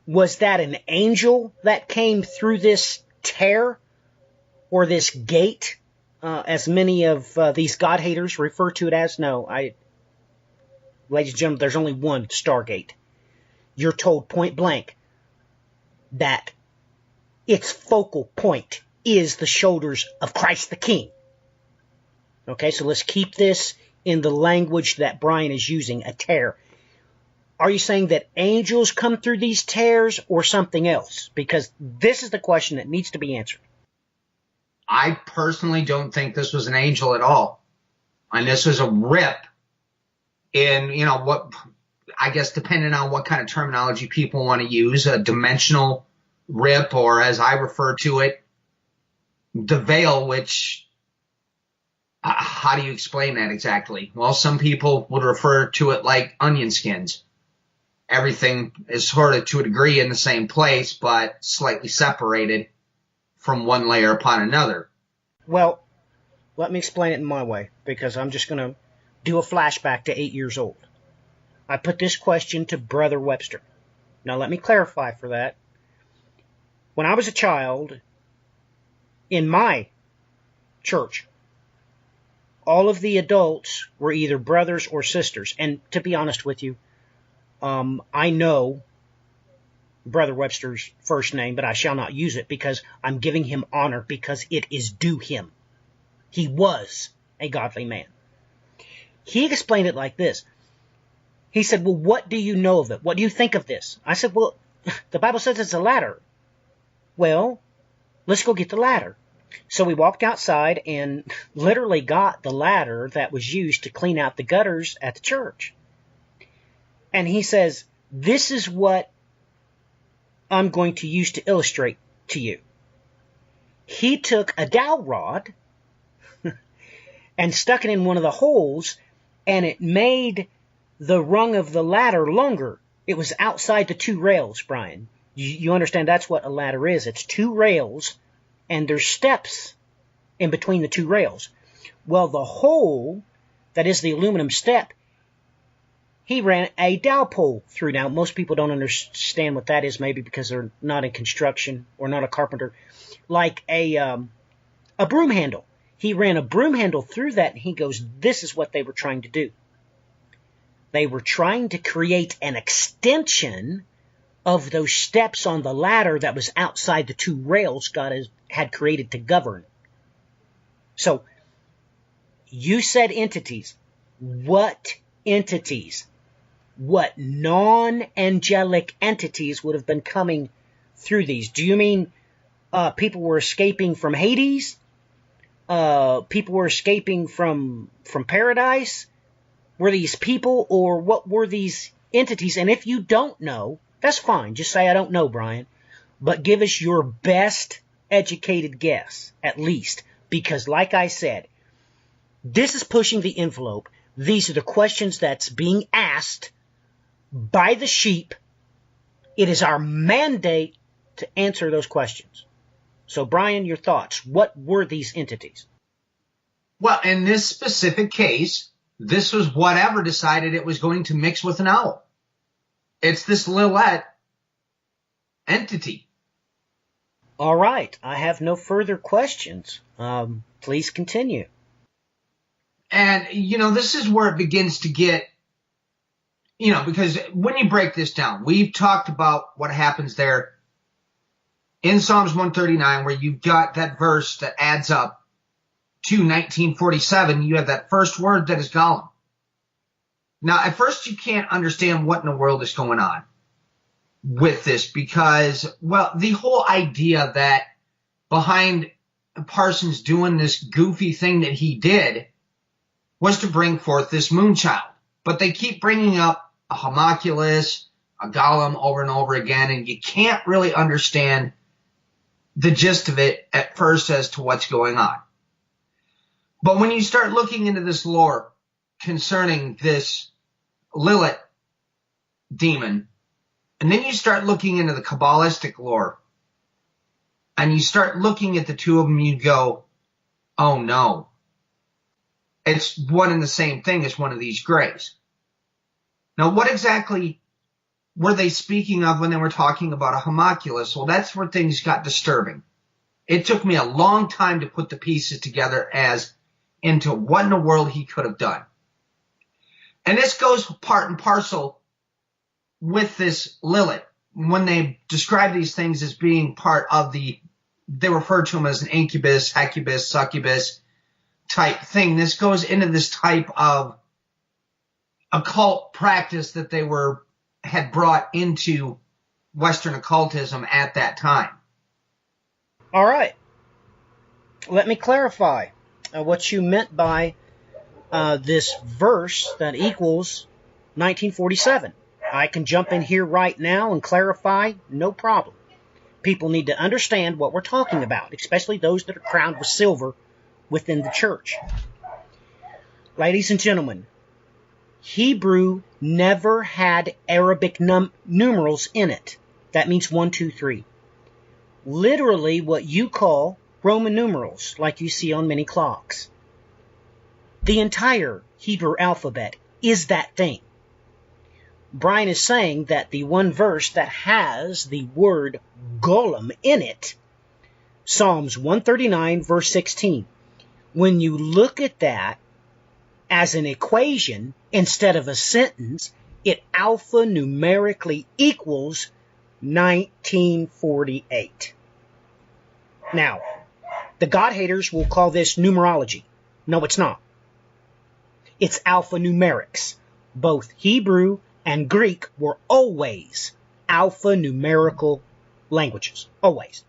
was that an angel that came through this tear or this gate, as many of these God-haters refer to it as? No, ladies and gentlemen, there's only one Stargate. You're told point blank that its focal point is the shoulders of Christ the King. Okay, so let's keep this in the language that Brian is using, a tear. Are you saying that angels come through these tears or something else? Because this is the question that needs to be answered. I personally don't think this was an angel at all. And this was a rip in, what, I guess depending on what kind of terminology people want to use, a dimensional rip, or as I refer to it, the veil, which, how do you explain that exactly? Well, some people would refer to it like onion skins. Everything is sort of to a degree in the same place, but slightly separated from one layer upon another. Well, let me explain it in my way, because I'm just going to do a flashback to 8 years old. I put this question to Brother Webster. Now let me clarify for that. When I was a child, in my church, all of the adults were either brothers or sisters. And to be honest with you, I know Brother Webster's first name, but I shall not use it because I'm giving him honor because it is due him. He was a godly man. He explained it like this. He said, well, what do you know of it? What do you think of this? I said, well, the Bible says it's a ladder. Well, let's go get the ladder. So we walked outside and literally got the ladder that was used to clean out the gutters at the church. And he says, this is what I'm going to use to illustrate to you. He took a dowel rod and stuck it in one of the holes, and it made the rung of the ladder longer. It was outside the two rails, Brian. You understand that's what a ladder is. It's two rails, and there's steps in between the two rails. Well, the hole that is the aluminum step, he ran a dowel pole through. Now, most people don't understand what that is, maybe because they're not in construction or not a carpenter. Like a broom handle. He ran a broom handle through that, and he goes, this is what they were trying to do. They were trying to create an extension of those steps on the ladder that was outside the two rails God had created to govern. So, you said entities. What entities? What non-angelic entities would have been coming through these? Do you mean people were escaping from Hades? People were escaping from paradise? Were these people, or what were these entities? And if you don't know, that's fine. Just say, I don't know, Brian. But give us your best educated guess, at least. Because like I said, this is pushing the envelope. These are the questions that's being asked by the sheep. It is our mandate to answer those questions. So, Brian, your thoughts. What were these entities? Well, in this specific case, this was whatever decided it was going to mix with an owl. It's this Lilith entity. All right. I have no further questions. Please continue. And, this is where it begins to get, because when you break this down, we've talked about what happens there in Psalms 139, where you've got that verse that adds up to 1947. You have that first word that is Gollum. Now, at first, you can't understand what in the world is going on with this because, well, the whole idea that behind Parsons doing this goofy thing that he did was to bring forth this Moonchild. But they keep bringing up a homunculus, a Gollum over and over again, and you can't really understand the gist of it at first as to what's going on. But when you start looking into this lore concerning this Lilith demon, and then you start looking into the Kabbalistic lore, and you start looking at the two of them, you go, oh no. It's one and the same thing as one of these grays. Now, what exactly were they speaking of when they were talking about a homunculus? Well, that's where things got disturbing. It took me a long time to put the pieces together as into what in the world he could have done. And this goes part and parcel with this Lilith. When they describe these things as being part of they refer to them as an incubus, succubus, succubus type thing. This goes into this type of occult practice that they had brought into Western occultism at that time. All right. Let me clarify what you meant by this verse that equals 1947. I can jump in here right now and clarify, no problem. People need to understand what we're talking about, especially those that are crowned with silver within the church. Ladies and gentlemen, Hebrew never had Arabic numerals in it. That means 1, 2, 3. Literally what you call Roman numerals, like you see on many clocks. The entire Hebrew alphabet is that thing. Brian is saying that the one verse that has the word golem in it, Psalms 139, verse 16, when you look at that as an equation instead of a sentence, it alphanumerically equals 1948. Now, the God haters will call this numerology. No, it's not. It's alphanumerics. Both Hebrew and Greek were always alphanumerical languages. Always.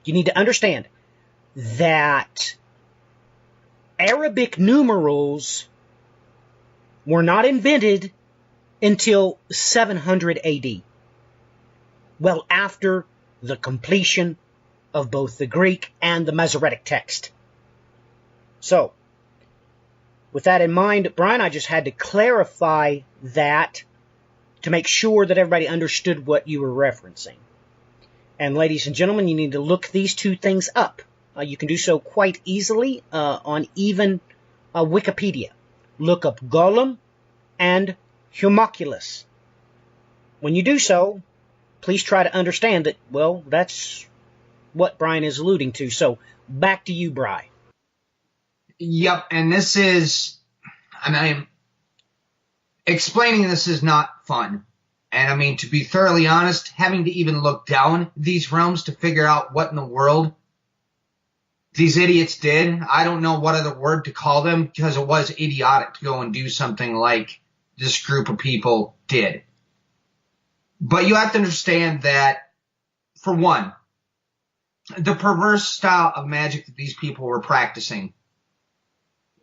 You need to understand that Arabic numerals were not invented until 700 AD. Well, after the completion of both the Greek and the Masoretic text. So, with that in mind, Brian, I just had to clarify that to make sure that everybody understood what you were referencing. And ladies and gentlemen, you need to look these two things up. You can do so quite easily on even Wikipedia. Look up golem and homunculus. When you do so, please try to understand that, well, that's what Brian is alluding to. So back to you, Bri. Yep, and this is, explaining this is not fun. And I mean, to be thoroughly honest, having to even look down these realms to figure out what in the world these idiots did, I don't know what other word to call them, because it was idiotic to go and do something like this group of people did. But you have to understand that, for one, the perverse style of magic that these people were practicing,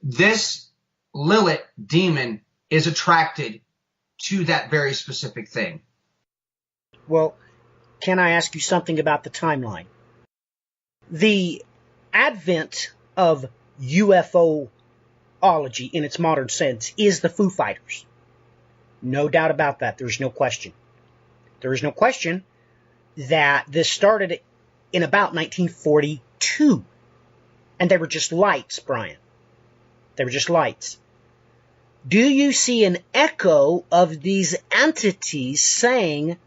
this Lilith demon is attracted to that very specific thing. Well, can I ask you something about the timeline? The advent of UFOlogy in its modern sense is the Foo Fighters. No doubt about that. There's no question. There is no question that this started in about 1942. And they were just lights, Brian. They were just lights. Do you see an echo of these entities saying,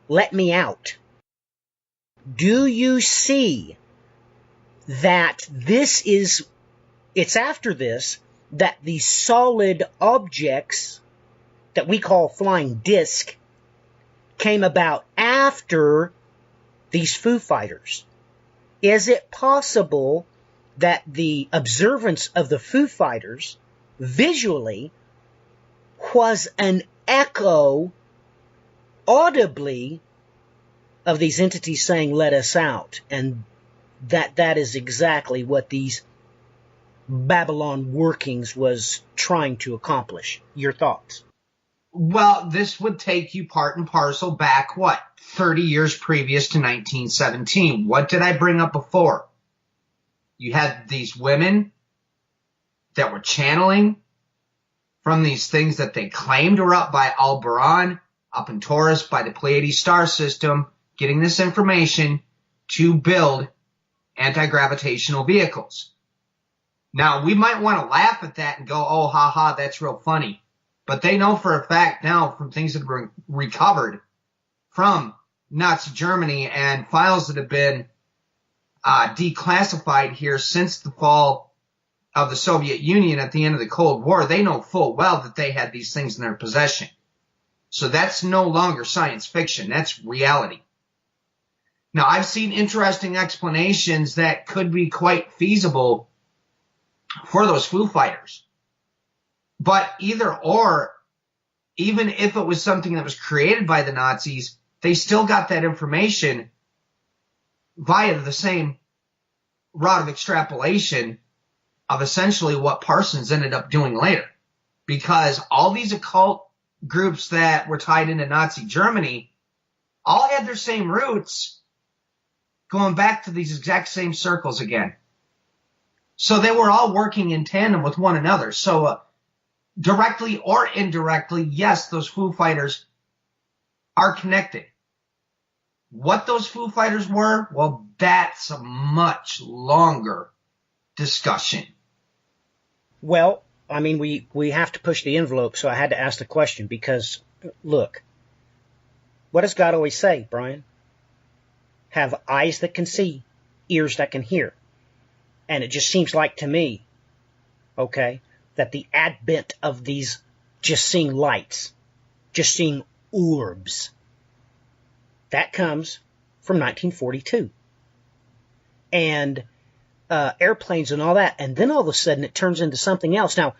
"Let me out"? Do you see that it's after this that the solid objects that we call flying disc came about after these Foo Fighters? Is it possible that the observance of the Foo Fighters visually was an echo audibly of these entities saying, "Let us out," and that is exactly what these Babalon Workings was trying to accomplish? Your thoughts? Well, this would take you part and parcel back, 30 years previous to 1917. What did I bring up before? You had these women that were channeling from these things that they claimed were up by Aldebaran, up in Taurus by the Pleiades star system, getting this information to build anti-gravitational vehicles. Now, we might want to laugh at that and go, "Oh, ha, that's real funny." But they know for a fact now from things that were recovered from Nazi Germany and files that have been declassified here since the fall of the Soviet Union at the end of the Cold War, they know full well that they had these things in their possession. So that's no longer science fiction. That's reality. Now, I've seen interesting explanations that could be quite feasible for those Foo Fighters. But either or, even if it was something that was created by the Nazis, they still got that information via the same route of extrapolation of essentially what Parsons ended up doing later. Because all these occult groups that were tied into Nazi Germany all had their same roots going back to these exact same circles again. So they were all working in tandem with one another. So directly or indirectly, yes, those Foo Fighters are connected. What those Foo Fighters were, well, that's a much longer discussion. Well, I mean, we have to push the envelope, so I had to ask the question because, look, what does God always say, Brian? Have eyes that can see, ears that can hear. And it just seems like to me, okay, that the advent of these just seeing lights, just seeing orbs, that comes from 1942. And airplanes and all that, and then all of a sudden it turns into something else. Now,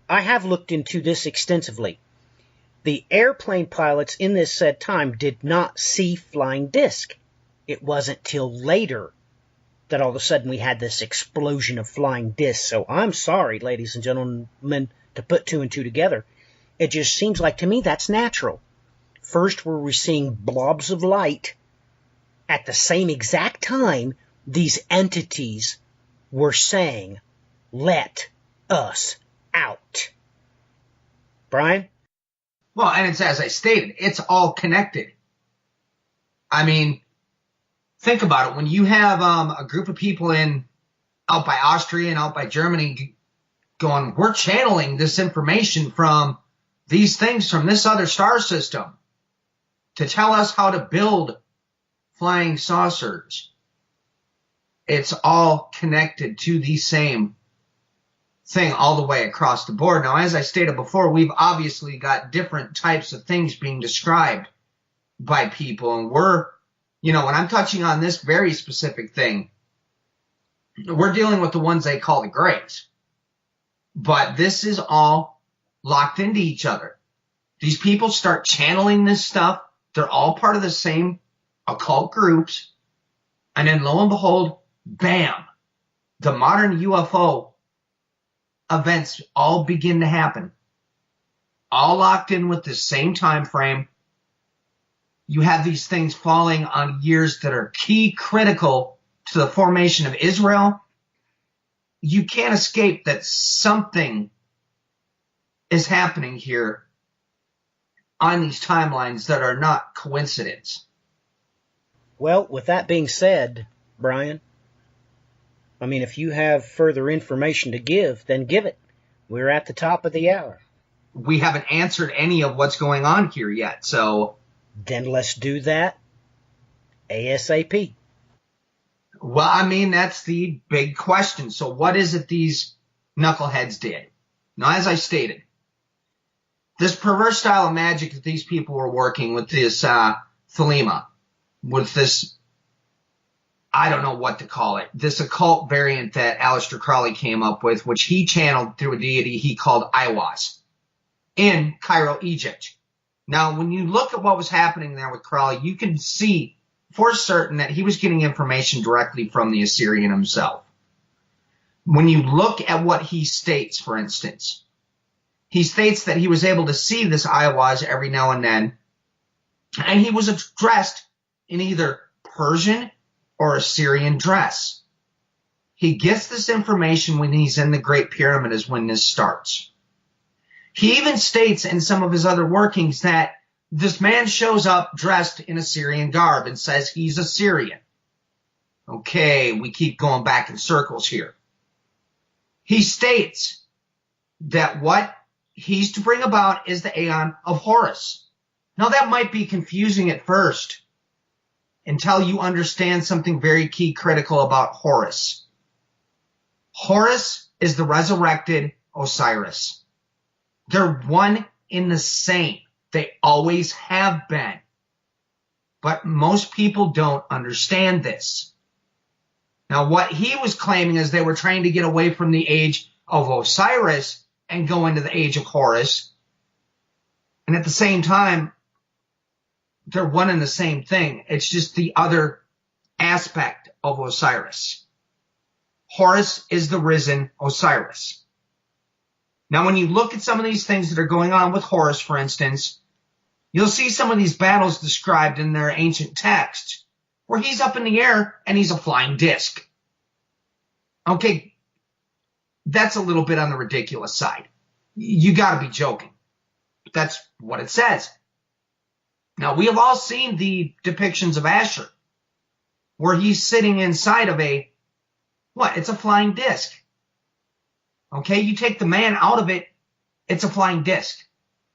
I have looked into this extensively. The airplane pilots in this said time did not see flying disc. It wasn't till later that all of a sudden we had this explosion of flying discs. So I'm sorry, ladies and gentlemen, to put two and two together. It just seems like to me that's natural. First, we're seeing blobs of light. At the same exact time, these entities were saying, let us out. Brian? Well, and it's as I stated, it's all connected. I mean, think about it. When you have a group of people out by Austria and out by Germany going, we're channeling this information from these things from this other star system to tell us how to build flying saucers. It's all connected to the same thing all the way across the board. Now, as I stated before, we've obviously got different types of things being described by people. And we're, when I'm touching on this very specific thing, we're dealing with the ones they call the grays. But this is all locked into each other. These people start channeling this stuff. They're all part of the same occult groups. And then lo and behold, bam, the modern UFO events all begin to happen. All locked in with the same time frame. You have these things falling on years that are key critical to the formation of Israel. You can't escape that something is happening here on these timelines that are not coincidence. Well, with that being said, Brian, I mean, if you have further information to give, then give it. We're at the top of the hour. We haven't answered any of what's going on here yet, so... Then let's do that ASAP. Well, I mean, that's the big question. So what is it these knuckleheads did? Now, as I stated, this perverse style of magic that these people were working with this Thelema, with this, I don't know what to call it, this occult variant that Aleister Crowley came up with, which he channeled through a deity he called Aiwass in Cairo, Egypt. Now, when you look at what was happening there with Crowley, you can see for certain that he was getting information directly from the Assyrian himself. When you look at what he states, for instance, he states that he was able to see this Aiwass every now and then, and he was dressed in either Persian or Assyrian dress. He gets this information when he's in the Great Pyramid is when this starts. He even states in some of his other workings that this man shows up dressed in Assyrian garb and says he's Assyrian. Okay, we keep going back in circles here. He states that what he's to bring about is the Aeon of Horus. Now that might be confusing at first until you understand something very key critical about Horus. Horus is the resurrected Osiris. They're one in the same. They always have been. But most people don't understand this. Now, what he was claiming is they were trying to get away from the age of Osiris and go into the age of Horus. And at the same time, they're one and the same thing. It's just the other aspect of Osiris. Horus is the risen Osiris. Now, when you look at some of these things that are going on with Horus, for instance, you'll see some of these battles described in their ancient texts where he's up in the air and he's a flying disc. Okay, that's a little bit on the ridiculous side. You got to be joking. But that's what it says. Now, we have all seen the depictions of Asher where he's sitting inside of it's a flying disc. Okay, you take the man out of it, it's a flying disc.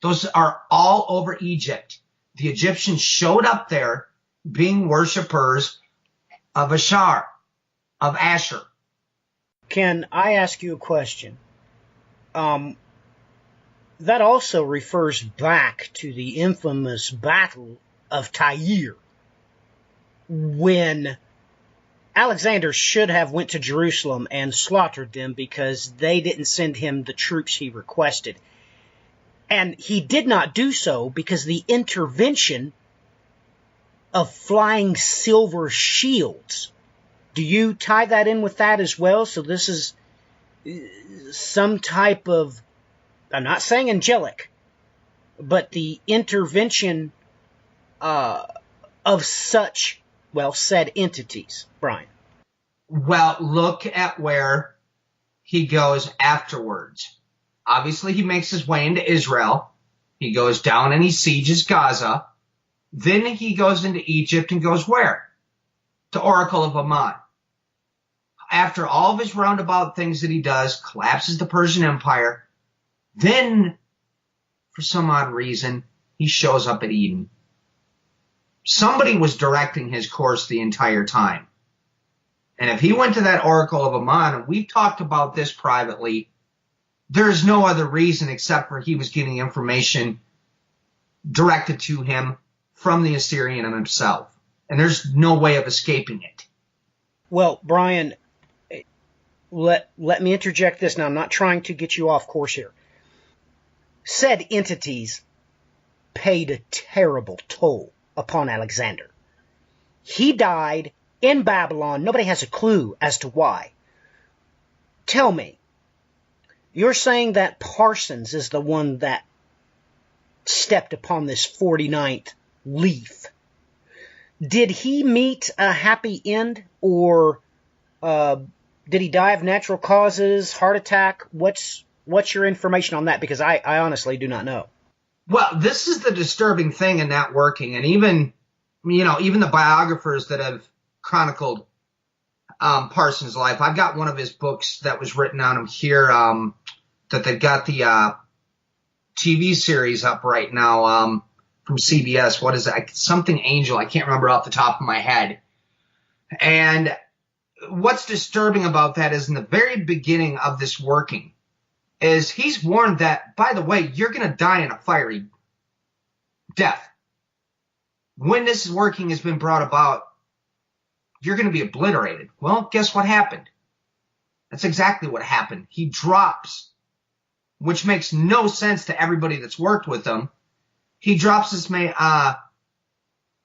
Those are all over Egypt. The Egyptians showed up there being worshipers of Ashar, of Asher. Can I ask you a question? That also refers back to the infamous Battle of Tyre, when Alexander should have went to Jerusalem and slaughtered them because they didn't send him the troops he requested. And he did not do so because the intervention of flying silver shields. Do you tie that in with that as well? So this is some type of, I'm not saying angelic, but the intervention of such, well, said entities, Brian. Well, look at where he goes afterwards. Obviously, he makes his way into Israel. He goes down and he sieges Gaza. Then he goes into Egypt and goes where? To Oracle of Ammon. After all of his roundabout things that he does, collapses the Persian Empire, then, for some odd reason, he shows up at Eden. Somebody was directing his course the entire time. And if he went to that Oracle of Ammon, and we've talked about this privately, there's no other reason except for he was getting information directed to him from the Assyrian himself. And there's no way of escaping it. Well, Brian, let me interject this. Now, I'm not trying to get you off course here. Said entities paid a terrible toll upon Alexander. He died in Babylon. Nobody has a clue as to why. Tell me, you're saying that Parsons is the one that stepped upon this 49th leaf. Did he meet a happy end, or did he die of natural causes, heart attack? What's your information on that? Because I honestly do not know. Well, this is the disturbing thing in that working, and even the biographers that have chronicled Parsons' life. I've got one of his books that was written on him here, that they've got the TV series up right now from CBS. What is it? Something Angel. I can't remember off the top of my head. And what's disturbing about that is in the very beginning of this working is he's warned that, by the way, you're going to die in a fiery death. When this working has been brought about, you're going to be obliterated. Well, guess what happened? That's exactly what happened. He drops, which makes no sense to everybody that's worked with him. He drops this, I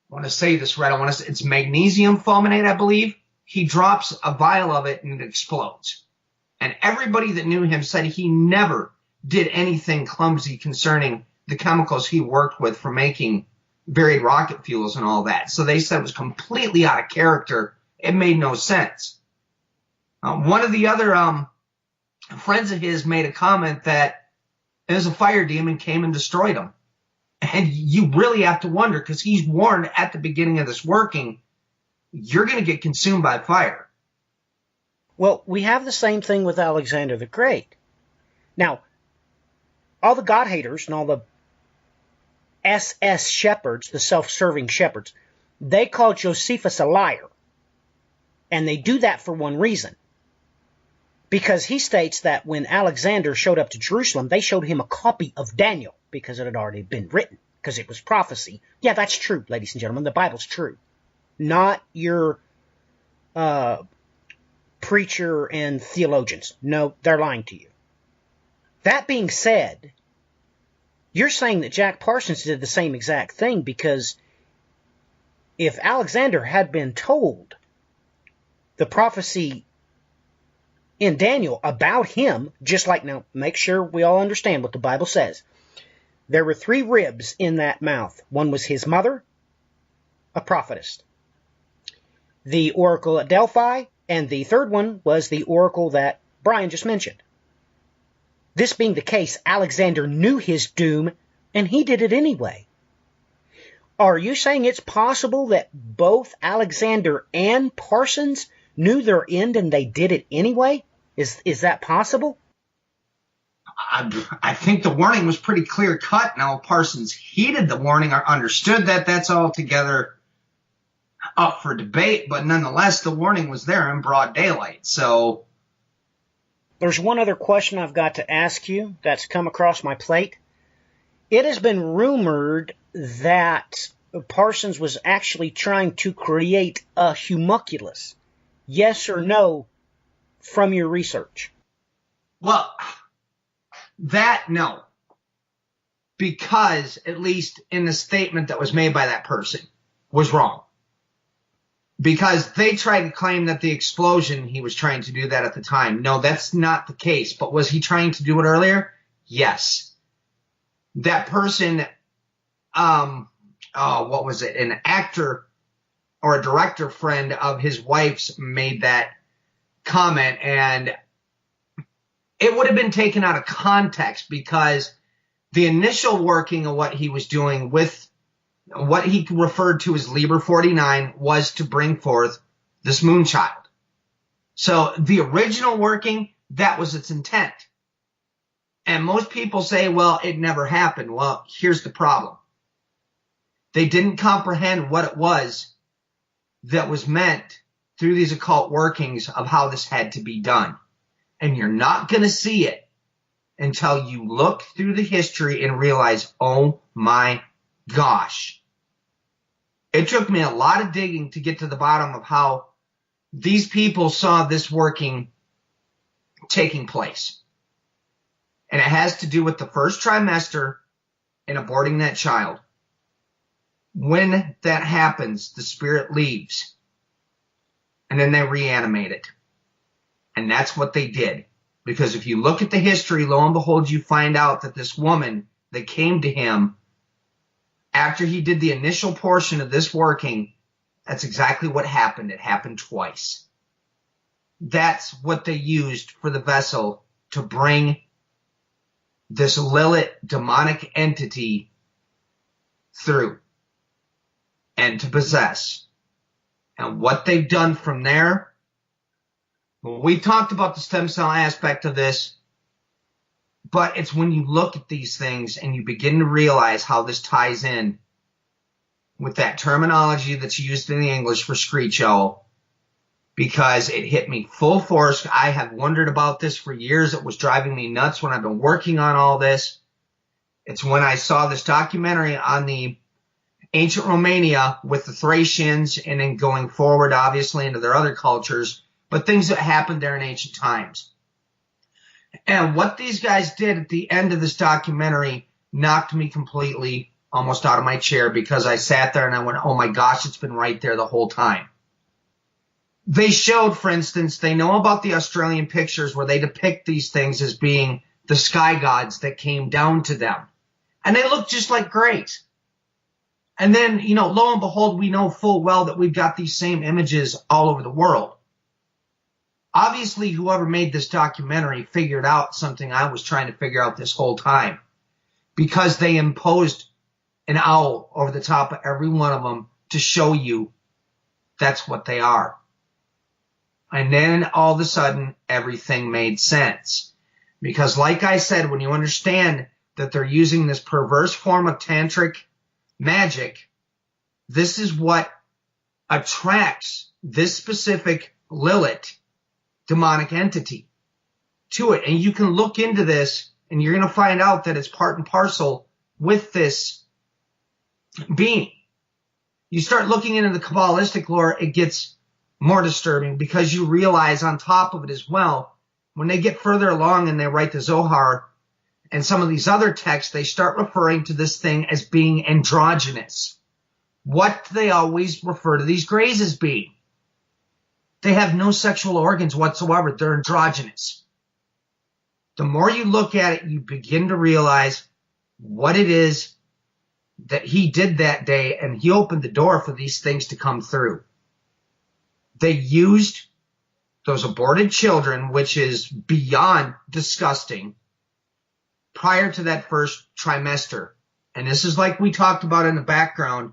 want to say this right. It's magnesium fulminate, I believe. He drops a vial of it and it explodes. And everybody that knew him said he never did anything clumsy concerning the chemicals he worked with for making varied rocket fuels and all that. So they said it was completely out of character. It made no sense. One of the other friends of his made a comment that it was a fire demon came and destroyed him. And you really have to wonder, because he's warned at the beginning of this working, you're going to get consumed by fire. Well, we have the same thing with Alexander the Great. Now, all the God-haters and all the SS shepherds, the self-serving shepherds, they call Josephus a liar. And they do that for one reason. Because he states that when Alexander showed up to Jerusalem, they showed him a copy of Daniel, because it had already been written, because it was prophecy. Yeah, that's true, ladies and gentlemen. The Bible's true. Not your preacher and theologians. No, they're lying to you. That being said, you're saying that Jack Parsons did the same exact thing, because if Alexander had been told the prophecy in Daniel about him, just like, now make sure we all understand what the Bible says. There were 3 ribs in that mouth. One was his mother, a prophetess, the oracle at Delphi, and the third one was the oracle that Brian just mentioned. This being the case, Alexander knew his doom, and he did it anyway. Are you saying it's possible that both Alexander and Parsons knew their end and they did it anyway? Is that possible? I think the warning was pretty clear cut. Now, Parsons heeded the warning or understood that, that's altogether up for debate, but nonetheless, the warning was there in broad daylight. So there's one other question I've got to ask you that's come across my plate. It has been rumored that Parsons was actually trying to create a homunculus. Yes or no from your research? Well, that, no. Because, at least in the statement that was made by that person, was wrong. Because they tried to claim that the explosion, he was trying to do that at the time. No, that's not the case. But was he trying to do it earlier? Yes. That person, what was it? An actor or a director friend of his wife's made that comment, and it would have been taken out of context because the initial working of what he was doing with what he referred to as Liber 49 was to bring forth this Moonchild. So the original working, that was its intent. And most people say, well, it never happened. Well, here's the problem. They didn't comprehend what it was that was meant through these occult workings of how this had to be done. And you're not going to see it until you look through the history and realize, oh my gosh. It took me a lot of digging to get to the bottom of how these people saw this working taking place. And it has to do with the first trimester and aborting that child. When that happens, the spirit leaves. And then they reanimate it. And that's what they did. Because if you look at the history, lo and behold, you find out that this woman that came to him after he did the initial portion of this working, that's exactly what happened. It happened twice. That's what they used for the vessel to bring this Lilith demonic entity through and to possess. And what they've done from there, well, we've talked about the stem cell aspect of this, but it's when you look at these things and you begin to realize how this ties in with that terminology that's used in the English for screech owl, because it hit me full force. I have wondered about this for years. It was driving me nuts when I've been working on all this. It's when I saw this documentary on the ancient Romania with the Thracians and then going forward, obviously, into their other cultures, but things that happened there in ancient times. And what these guys did at the end of this documentary knocked me completely almost out of my chair, because I sat there and I went, oh my gosh, it's been right there the whole time. They showed, for instance, they know about the Australian pictures where they depict these things as being the sky gods that came down to them. And they look just like grays. And then, lo and behold, we know full well that we've got these same images all over the world. Obviously, whoever made this documentary figured out something I was trying to figure out this whole time, because they imposed an owl over the top of every one of them to show you that's what they are. And then all of a sudden, everything made sense. Because like I said, when you understand that they're using this perverse form of tantric magic, this is what attracts this specific Lilith demonic entity to it. And you can look into this and you're going to find out that it's part and parcel with this being. You start looking into the Kabbalistic lore, it gets more disturbing, because you realize on top of it as well, when they get further along and they write the Zohar and some of these other texts, they start referring to this thing as being androgynous. What do they always refer to these grays as being? They have no sexual organs whatsoever. They're androgynous. The more you look at it, you begin to realize what it is that he did that day, and he opened the door for these things to come through. They used those aborted children, which is beyond disgusting, prior to that first trimester. And this is like we talked about in the background,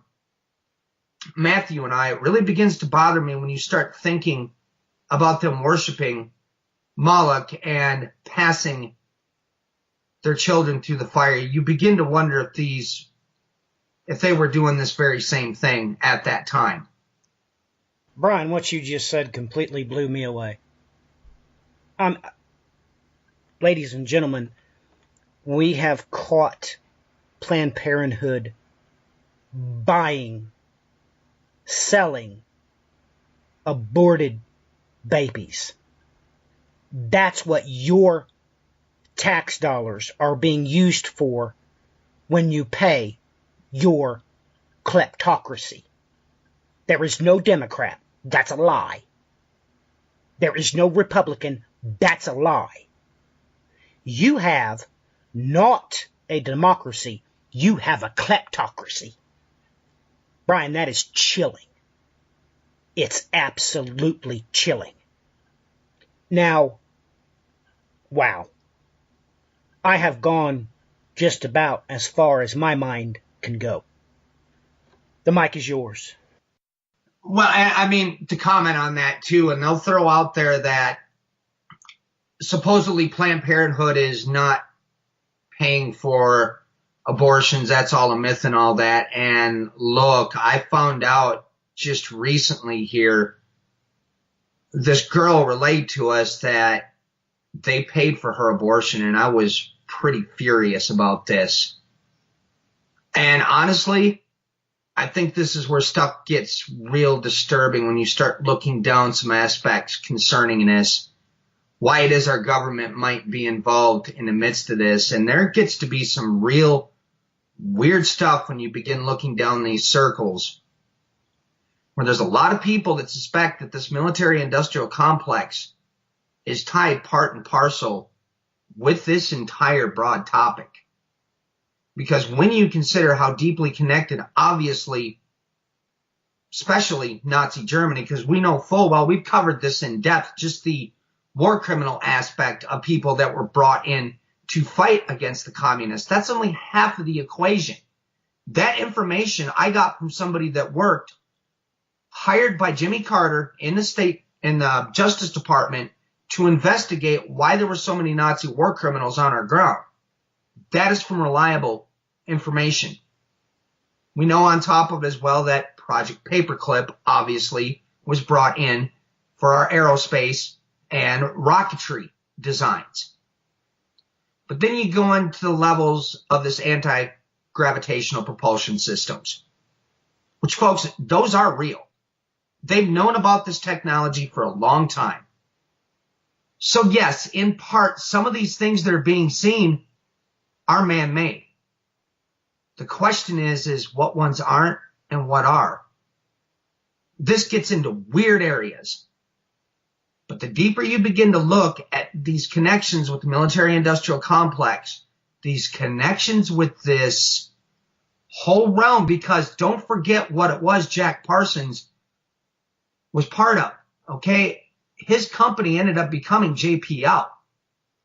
Matthew and I, it really begins to bother me when you start thinking about them worshiping Moloch and passing their children through the fire, you begin to wonder if they were doing this very same thing at that time. Brian, what you just said completely blew me away. Ladies and gentlemen, we have caught Planned Parenthood buying, selling aborted babies. That's what your tax dollars are being used for when you pay your kleptocracy. There is no Democrat. That's a lie. There is no Republican. That's a lie. You have not a democracy. You have a kleptocracy. Brian, that is chilling. It's absolutely chilling. Now, wow. I have gone just about as far as my mind can go. The mic is yours. Well, I mean, to comment on that too, and they'll throw out there that supposedly Planned Parenthood is not paying for abortions. That's all a myth and all that. And look, I found out just recently here, this girl relayed to us that they paid for her abortion, and I was pretty furious about this. And honestly, I think this is where stuff gets real disturbing when you start looking down some aspects concerning this, why it is our government might be involved in the midst of this. And there gets to be some real weird stuff when you begin looking down these circles, where there's a lot of people that suspect that this military-industrial complex is tied part and parcel with this entire broad topic. Because when you consider how deeply connected, obviously, especially Nazi Germany, because we know full well, we've covered this in depth, just the war criminal aspect of people that were brought in to fight against the communists. That's only half of the equation. That information I got from somebody that worked, hired by Jimmy Carter in the Justice Department to investigate why there were so many Nazi war criminals on our ground. That is from reliable information. We know on top of it as well that Project Paperclip obviously was brought in for our aerospace and rocketry designs. But then you go into the levels of this anti-gravitational propulsion systems, which, folks, those are real. They've known about this technology for a long time. So yes, in part, some of these things that are being seen are man-made. The question is what ones aren't and what are. This gets into weird areas. But the deeper you begin to look at these connections with the military-industrial complex, these connections with this whole realm, because don't forget what it was Jack Parsons was part of, okay? His company ended up becoming JPL.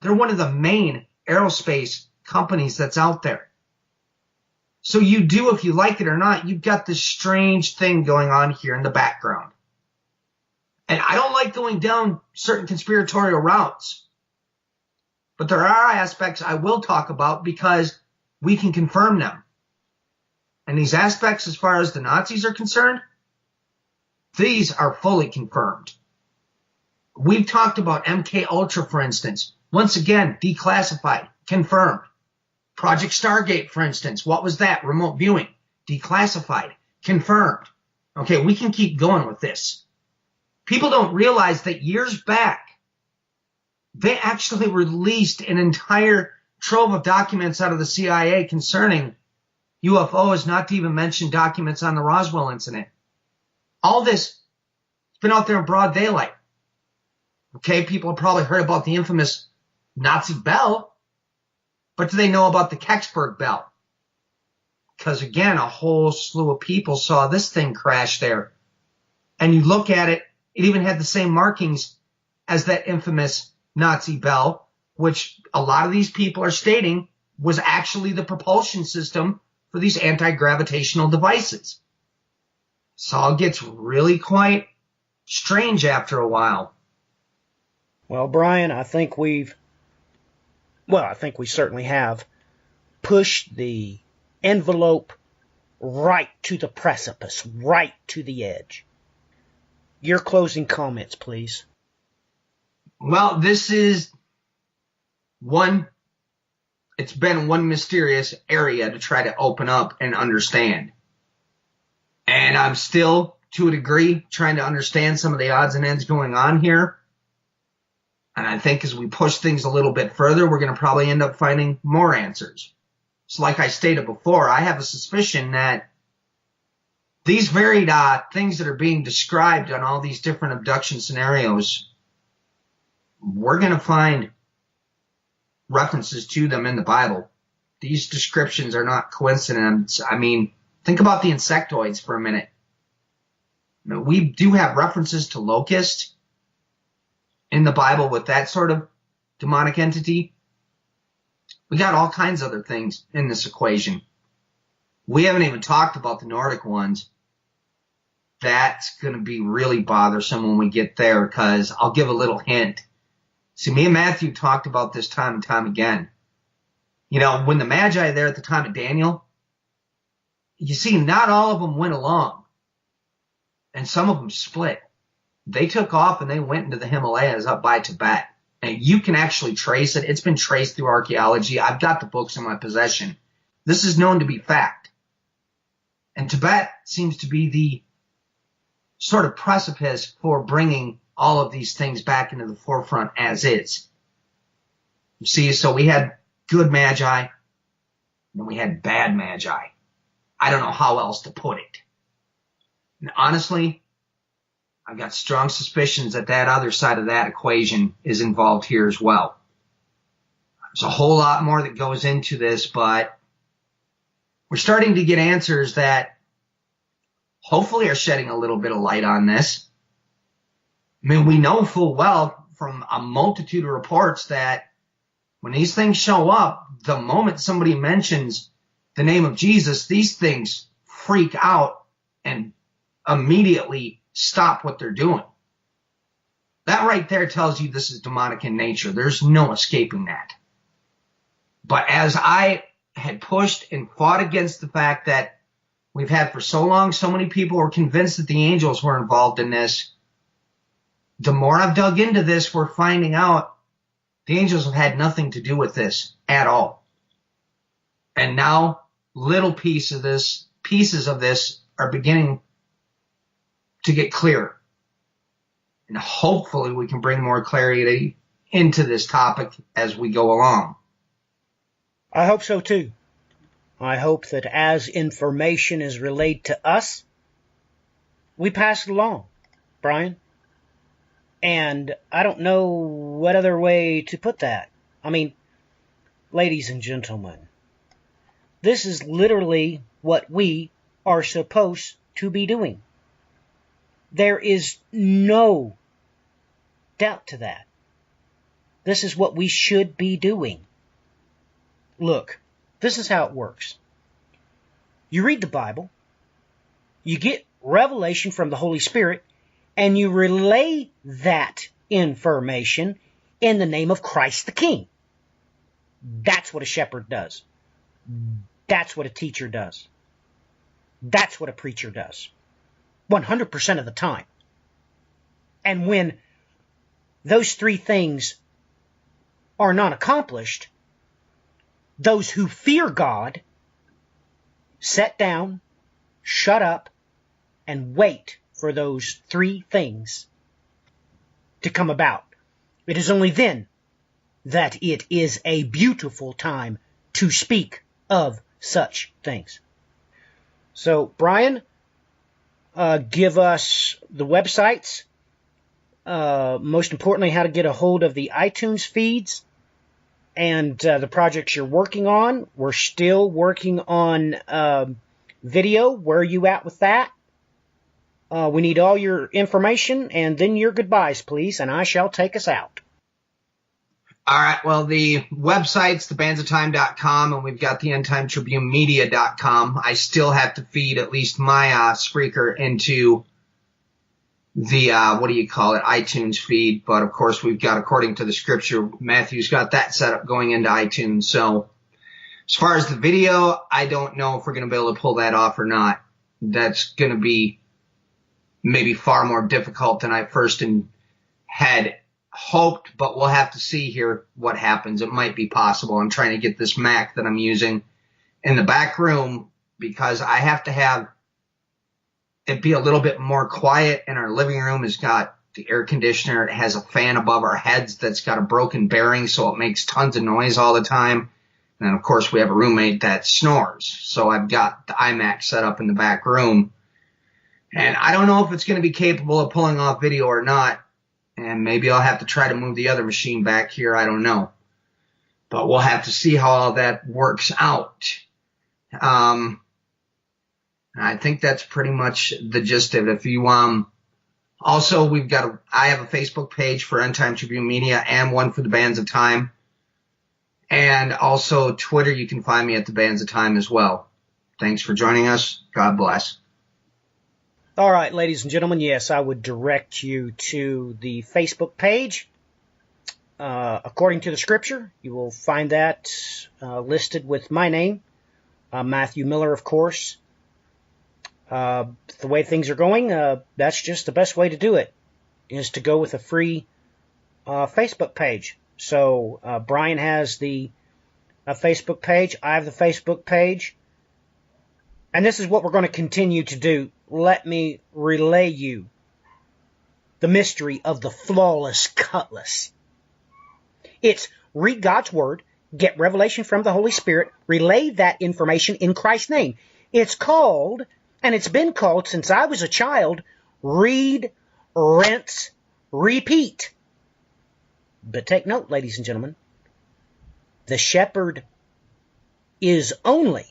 They're one of the main aerospace companies that's out there. So you do, if you like it or not, you've got this strange thing going on here in the background. And I don't like going down certain conspiratorial routes. But there are aspects I will talk about because we can confirm them. And these aspects, as far as the Nazis are concerned, these are fully confirmed. We've talked about MK Ultra, for instance. Once again, declassified, confirmed. Project Stargate, for instance. What was that? Remote viewing. Declassified. Confirmed. Okay, we can keep going with this. People don't realize that years back, they actually released an entire trove of documents out of the CIA concerning UFOs, not to even mention documents on the Roswell incident. All this has been out there in broad daylight. Okay, people have probably heard about the infamous Nazi bell, but do they know about the Kecksburg bell? Because again, a whole slew of people saw this thing crash there. And you look at it, it even had the same markings as that infamous Nazi bell, which a lot of these people are stating was actually the propulsion system for these anti-gravitational devices. So it gets really quite strange after a while. Well, Brian, I think we've Well, I think we certainly have pushed the envelope right to the precipice, right to the edge. Your closing comments, please. Well, this is it's been one mysterious area to try to open up and understand. And I'm still, to a degree, trying to understand some of the odds and ends going on here. And I think as we push things a little bit further, we're going to probably end up finding more answers. So like I stated before, I have a suspicion that these varied things that are being described on all these different abduction scenarios, we're going to find references to them in the Bible. These descriptions are not coincidence. I mean, think about the insectoids for a minute. We do have references to locusts in the Bible with that sort of demonic entity. We got all kinds of other things in this equation. We haven't even talked about the Nordic ones. That's going to be really bothersome when we get there, because I'll give a little hint. See, me and Matthew talked about this time and time again. You know, when the Magi there at the time of Daniel, you see, not all of them went along. And some of them split. They took off and they went into the Himalayas up by Tibet. And you can actually trace it. It's been traced through archaeology. I've got the books in my possession. This is known to be fact. And Tibet seems to be the sort of precipice for bringing all of these things back into the forefront as is. You see, so we had good Magi, and we had bad Magi. I don't know how else to put it. And honestly, I've got strong suspicions that that other side of that equation is involved here as well. There's a whole lot more that goes into this, but we're starting to get answers that hopefully are shedding a little bit of light on this. I mean, we know full well from a multitude of reports that when these things show up, the moment somebody mentions the name of Jesus, these things freak out and immediately stop what they're doing. That right there tells you this is demonic in nature. There's no escaping that. But as I had pushed and fought against the fact that we've had for so long, so many people were convinced that the angels were involved in this, the more I've dug into this, we're finding out the angels have had nothing to do with this at all. And now little pieces of this are beginning to get clearer. And hopefully we can bring more clarity into this topic as we go along. I hope so too. I hope that as information is relayed to us, we pass it along, Brian. And I don't know what other way to put that. I mean, ladies and gentlemen, this is literally what we are supposed to be doing. There is no doubt to that. This is what we should be doing. Look, this is how it works. You read the Bible, you get revelation from the Holy Spirit, and you relay that information in the name of Christ the King. That's what a shepherd does. That's what a teacher does. That's what a preacher does. 100% of the time. And when those three things are not accomplished, those who fear God sit down, shut up, and wait for those three things to come about. It is only then that it is a beautiful time to speak of such things. So, Brian, give us the websites, most importantly, how to get a hold of the iTunes feeds, and the projects you're working on. We're still working on video. Where are you at with that? We need all your information, and then your goodbyes, please, and I shall take us out. All right. Well, the website's thebandsofTime.com, and we've got the endtimetribunemedia.com. I still have to feed at least my Spreaker into what do you call it, iTunes feed. But of course we've got, according to the scripture, Matthew's got that set up going into iTunes. So as far as the video, I don't know if we're going to be able to pull that off or not. That's going to be maybe far more difficult than I first had hoped, but we'll have to see here what happens. It might be possible. I'm trying to get this Mac that I'm using in the back room because I have to have it be a little bit more quiet. And our living room has got the air conditioner. It has a fan above our heads that's got a broken bearing, so it makes tons of noise all the time. And of course, we have a roommate that snores. So I've got the iMac set up in the back room. And I don't know if it's going to be capable of pulling off video or not. And maybe I'll have to try to move the other machine back here. I don't know. But we'll have to see how all that works out. I think that's pretty much the gist of it. If you, also, I have a Facebook page for End Time Tribune Media and one for the Bands of Time. And also Twitter, you can find me at the Bands of Time as well. Thanks for joining us. God bless. All right, ladies and gentlemen, yes, I would direct you to the Facebook page. According to the scripture, you will find that listed with my name, Matthew Miller, of course. The way things are going, that's just the best way to do it, is to go with a free Facebook page. So Brian has the Facebook page. I have the Facebook page. And this is what we're going to continue to do. Let me relay you the mystery of the flawless cutlass. It's read God's Word, get revelation from the Holy Spirit, relay that information in Christ's name. It's called, and it's been called since I was a child, read, rinse, repeat. But take note, ladies and gentlemen, the shepherd is only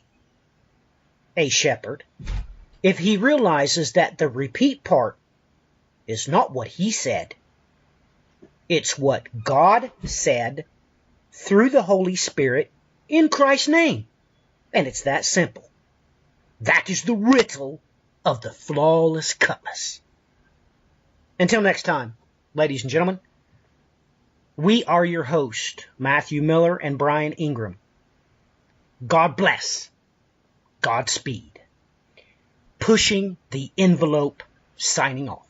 a shepherd if he realizes that the repeat part is not what he said. It's what God said through the Holy Spirit in Christ's name. And it's that simple. That is the riddle of the flawless cutlass. Until next time, ladies and gentlemen, we are your hosts, Matthew Miller and Brian Ingram. God bless. Godspeed. Pushing the envelope, signing off.